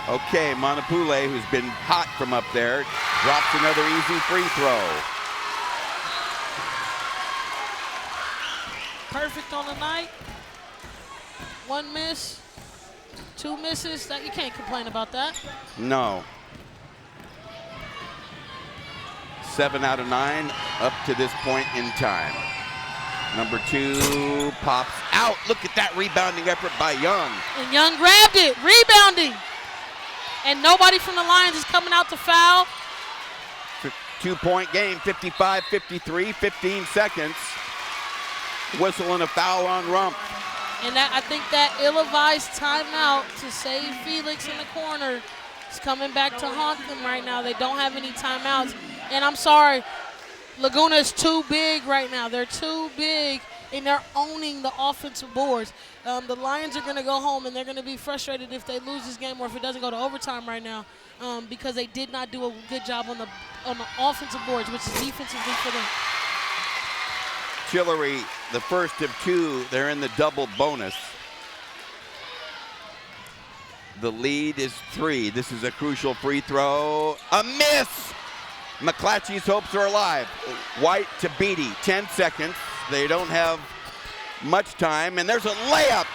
Okay, Monapule, who's been hot from up there, drops another easy free throw. Perfect on the night. 1 miss, 2 misses. You can't complain about that. No. 7 out of 9 up to this point in time. Number 2 pops out. Look at that rebounding effort by Young. And Young grabbed it, rebounding. And nobody from the Lions is coming out to foul. 2-point game, 55-53, 15 seconds. Whistle and a foul on Rump. And I think that ill-advised timeout to save Felix in the corner is coming back to haunt them right now. They don't have any timeouts. And I'm sorry, Laguna is too big right now. They're too big, and they're owning the offensive boards. The Lions are going to go home, and they're going to be frustrated if they lose this game or if it doesn't go to overtime right now because they did not do a good job on the offensive boards, which is defensively for them. Chillery, the first of 2. They're in the double bonus. The lead is 3. This is a crucial free throw. A miss! McClatchy's hopes are alive. White to Beatty, 10 seconds. They don't have much time, and there's a layup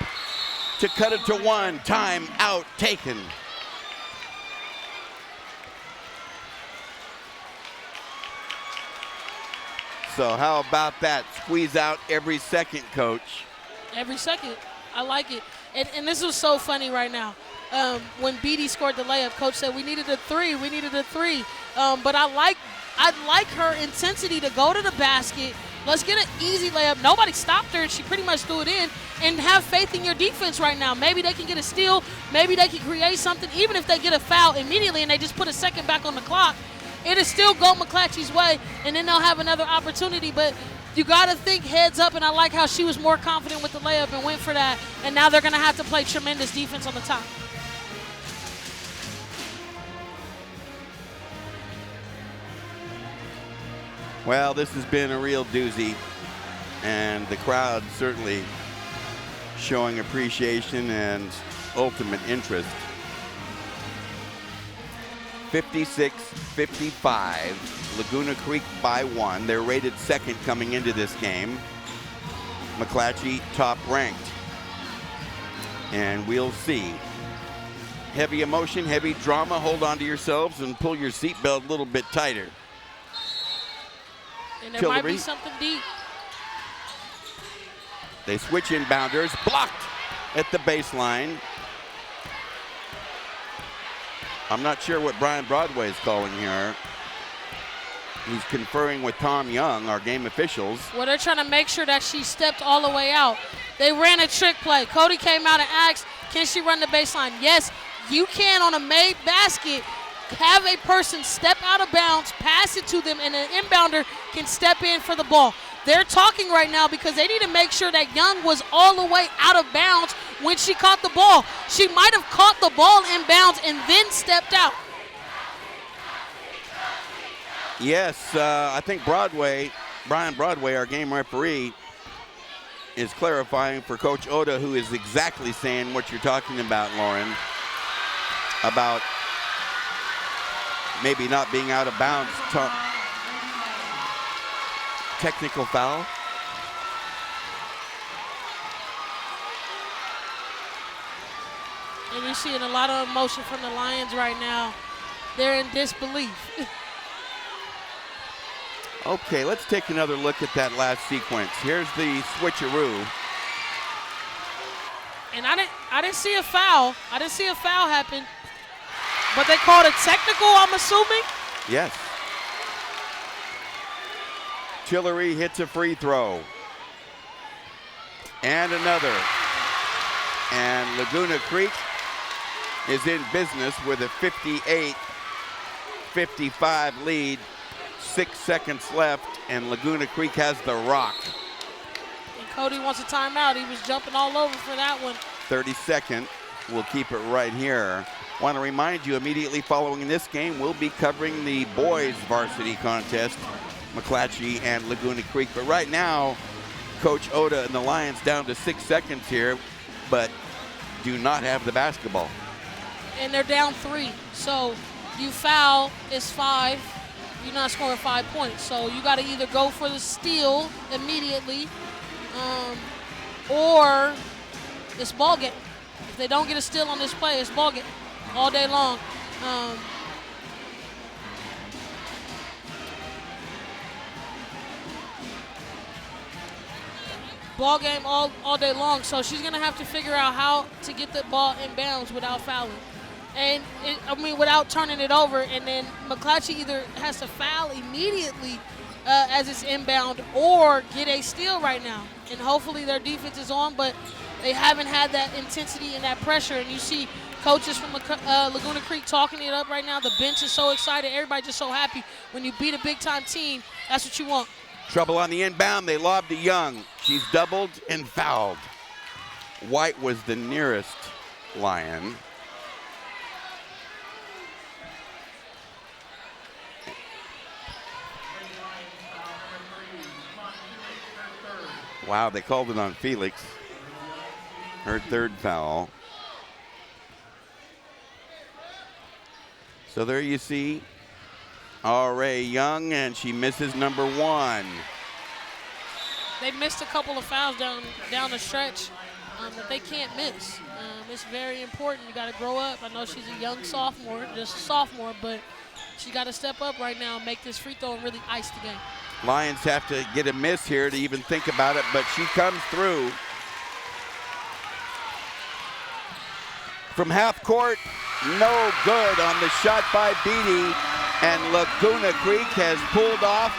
to cut it to 1. Time out taken. So how about that? Squeeze out every second, Coach. Every second. I like it. And this was so funny right now. When Beatty scored the layup, Coach said, we needed a 3. We needed a 3. But I like her intensity to go to the basket. Let's get an easy layup. Nobody stopped her. She pretty much threw it in. And have faith in your defense right now. Maybe they can get a steal. Maybe they can create something. Even if they get a foul immediately and they just put a second back on the clock, it'll still go McClatchy's way, and then they'll have another opportunity. But you got to think heads up, and I like how she was more confident with the layup and went for that. And now they're going to have to play tremendous defense on the top. Well, this has been a real doozy, and the crowd certainly showing appreciation and ultimate interest. 56-55, Laguna Creek by 1. They're rated second coming into this game. McClatchy top ranked. And we'll see. Heavy emotion, heavy drama. Hold on to yourselves and pull your seatbelt a little bit tighter. And there might be something deep. They switch inbounders, blocked at the baseline. I'm not sure what Brian Broadway is calling here. He's conferring with Tom Young, our game officials. Well, they're trying to make sure that she stepped all the way out. They ran a trick play. Cody came out and asked, can she run the baseline? Yes, you can on a made basket. Have a person step out of bounds, pass it to them, and an inbounder can step in for the ball. They're talking right now because they need to make sure that Young was all the way out of bounds when she caught the ball. She might have caught the ball in bounds and then stepped out. Yes, I think Brian Broadway, our game referee, is clarifying for Coach Oda, who is exactly saying what you're talking about, Lauren, about maybe not being out of bounds. Technical foul. And you're seeing a lot of emotion from the Lions right now. They're in disbelief. Okay, let's take another look at that last sequence. Here's the switcheroo. And I didn't see a foul. I didn't see a foul happen. But they called a technical, I'm assuming? Yes. Chillery hits a free throw. And another. And Laguna Creek is in business with a 58-55 lead. 6 seconds left, and Laguna Creek has the rock. And Cody wants a timeout. He was jumping all over for that one. 32nd. We'll keep it right here. Want to remind you, immediately following this game, we'll be covering the boys varsity contest, McClatchy and Laguna Creek. But right now, Coach Oda and the Lions down to 6 seconds here, but do not have the basketball. And they're down 3. So you foul, it's 5. You're not scoring 5 points. So you got to either go for the steal immediately or it's ball game. If they don't get a steal on this play, it's ball game all day long. ball game all day long. So she's going to have to figure out how to get the ball in bounds without fouling. And, without turning it over. And then McClatchy either has to foul immediately as it's inbound or get a steal right now. And hopefully their defense is on, but they haven't had that intensity and that pressure. And you see coaches from Laguna Creek talking it up right now. The bench is so excited. Everybody just so happy. When you beat a big-time team, that's what you want. Trouble on the inbound. They lobbed to Young. She's doubled and fouled. White was the nearest Lion. Wow, they called it on Felix. Her third foul. So there you see R.A. Young, and she misses number 1. They missed a couple of fouls down the stretch that they can't miss. It's very important. You got to grow up. I know she's a young sophomore, just a sophomore, but she got to step up right now and make this free throw and really ice the game. Lions have to get a miss here to even think about it, but she comes through. From half court, no good on the shot by Beatty, and Laguna Creek has pulled off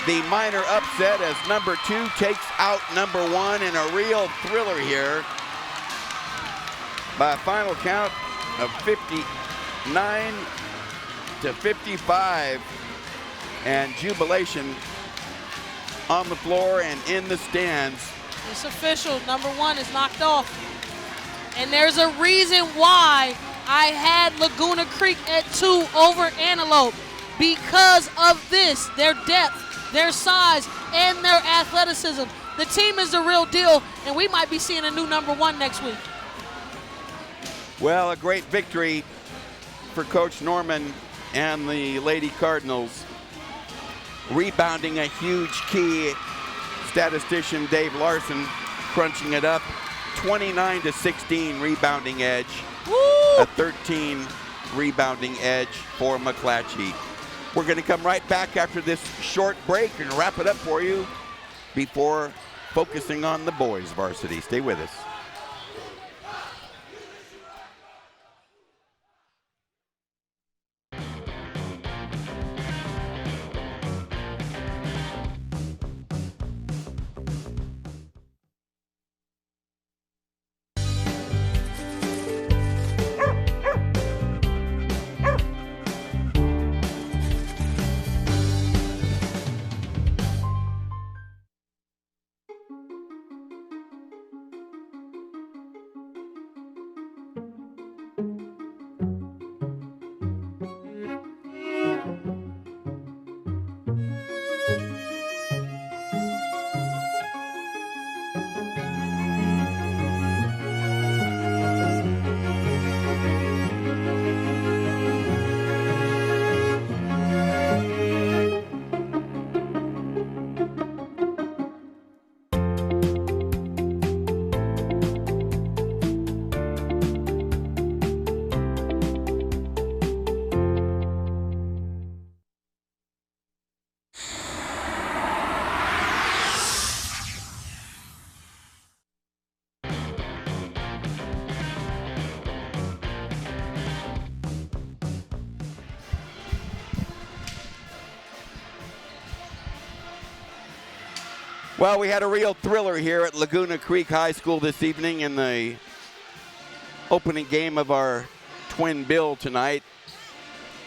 the minor upset as number 2 takes out number 1 in a real thriller here by a final count of 59 to 55. And jubilation on the floor and in the stands. It's official. Number 1 is knocked off. And there's a reason why I had Laguna Creek at 2 over Antelope. Because of this, their depth, their size, and their athleticism. The team is the real deal, and we might be seeing a new number 1 next week. Well, a great victory for Coach Norman and the Lady Cardinals. Rebounding a huge key. Statistician Dave Larson crunching it up. 29 to 16 rebounding edge. Woo! A 13 rebounding edge for McClatchy. We're going to come right back after this short break and wrap it up for you before focusing on the boys varsity. Stay with us. Well, we had a real thriller here at Laguna Creek High School this evening in the opening game of our twin bill tonight.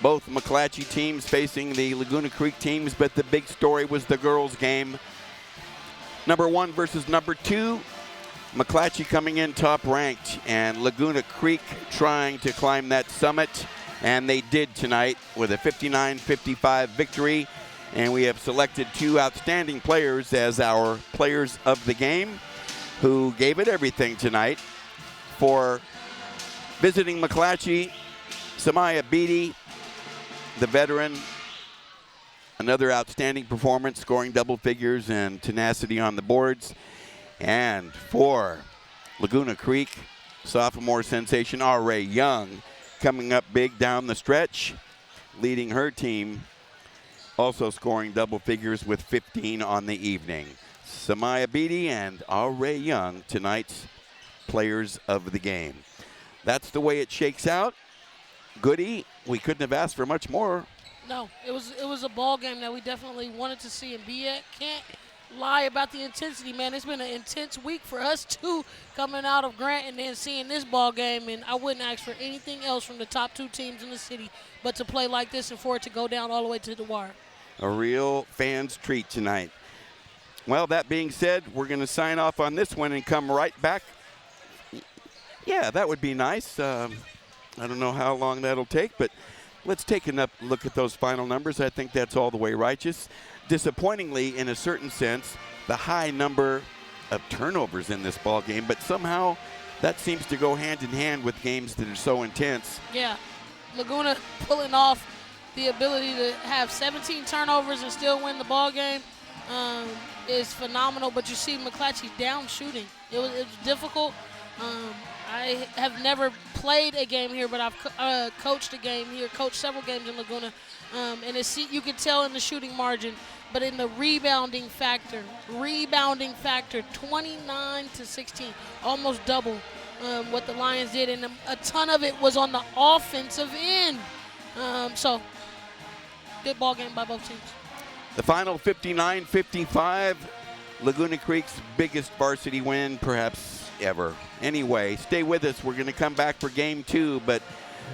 Both McClatchy teams facing the Laguna Creek teams, but the big story was the girls' game. Number 1 versus number 2. McClatchy coming in top ranked, and Laguna Creek trying to climb that summit, and they did tonight with a 59-55 victory. And we have selected 2 outstanding players as our players of the game who gave it everything tonight. For visiting McClatchy, Samaya Beatty, the veteran, another outstanding performance, scoring double figures and tenacity on the boards. And for Laguna Creek, sophomore sensation R.A. Young coming up big down the stretch, leading her team, also scoring double figures with 15 on the evening. Samaya Beatty and Ray Young, tonight's players of the game. That's the way it shakes out. Goody, we couldn't have asked for much more. No, it was a ball game that we definitely wanted to see and be at. Can't lie about the intensity, man. It's been an intense week for us too, coming out of Grant and then seeing this ball game, and I wouldn't ask for anything else from the top 2 teams in the city but to play like this and for it to go down all the way to the wire. A real fan's treat tonight. Well, that being said, we're going to sign off on this one and come right back. Yeah, that would be nice. I don't know how long that'll take, but let's take a look at those final numbers. I think that's all the way righteous. Disappointingly, in a certain sense, the high number of turnovers in this ball game, but somehow that seems to go hand in hand with games that are so intense. Yeah, Laguna pulling off the ability to have 17 turnovers and still win the ball game is phenomenal, but you see McClatchy down shooting. It was difficult. I have never played a game here, but I've coached a game here, coached several games in Laguna, and you can tell in the shooting margin, but in the rebounding factor, 29-16, almost double what the Lions did, and a ton of it was on the offensive end. So, good ball game by both teams. The final 59-55, Laguna Creek's biggest varsity win perhaps ever. Anyway, stay with us. We're going to come back for game 2, but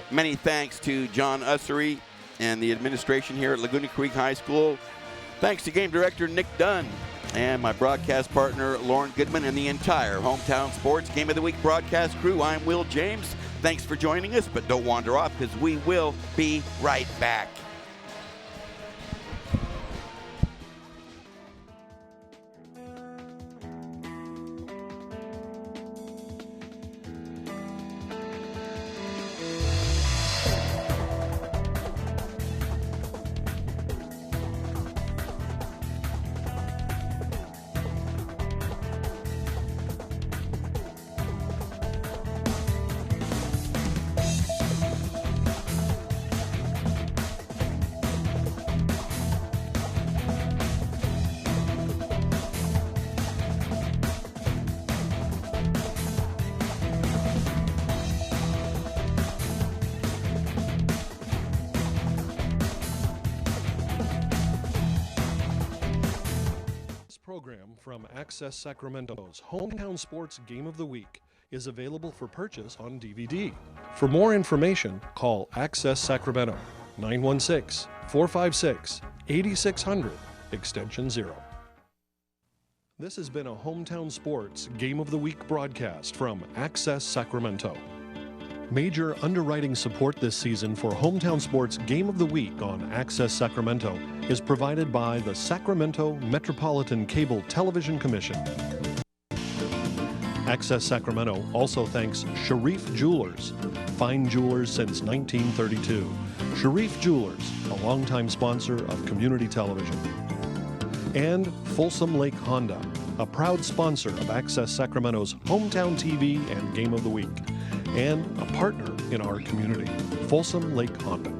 many thanks to John Ussery and the administration here at Laguna Creek High School. Thanks to game director Nick Dunn and my broadcast partner Lauren Goodman and the entire Hometown Sports Game of the Week broadcast crew. I'm Will James. Thanks for joining us, but don't wander off because we will be right back. Program from Access Sacramento's Hometown Sports Game of the Week is available for purchase on DVD. For more information, call Access Sacramento 916-456-8600, extension 0. This has been a Hometown Sports Game of the Week broadcast from Access Sacramento. Major underwriting support this season for Hometown Sports Game of the Week on Access Sacramento is provided by the Sacramento Metropolitan Cable Television Commission. Access Sacramento also thanks Sharif Jewelers, fine jewelers since 1932. Sharif Jewelers, a longtime sponsor of community television. And Folsom Lake Honda, a proud sponsor of Access Sacramento's Hometown TV and Game of the Week, and a partner in our community, Folsom Lake Honda.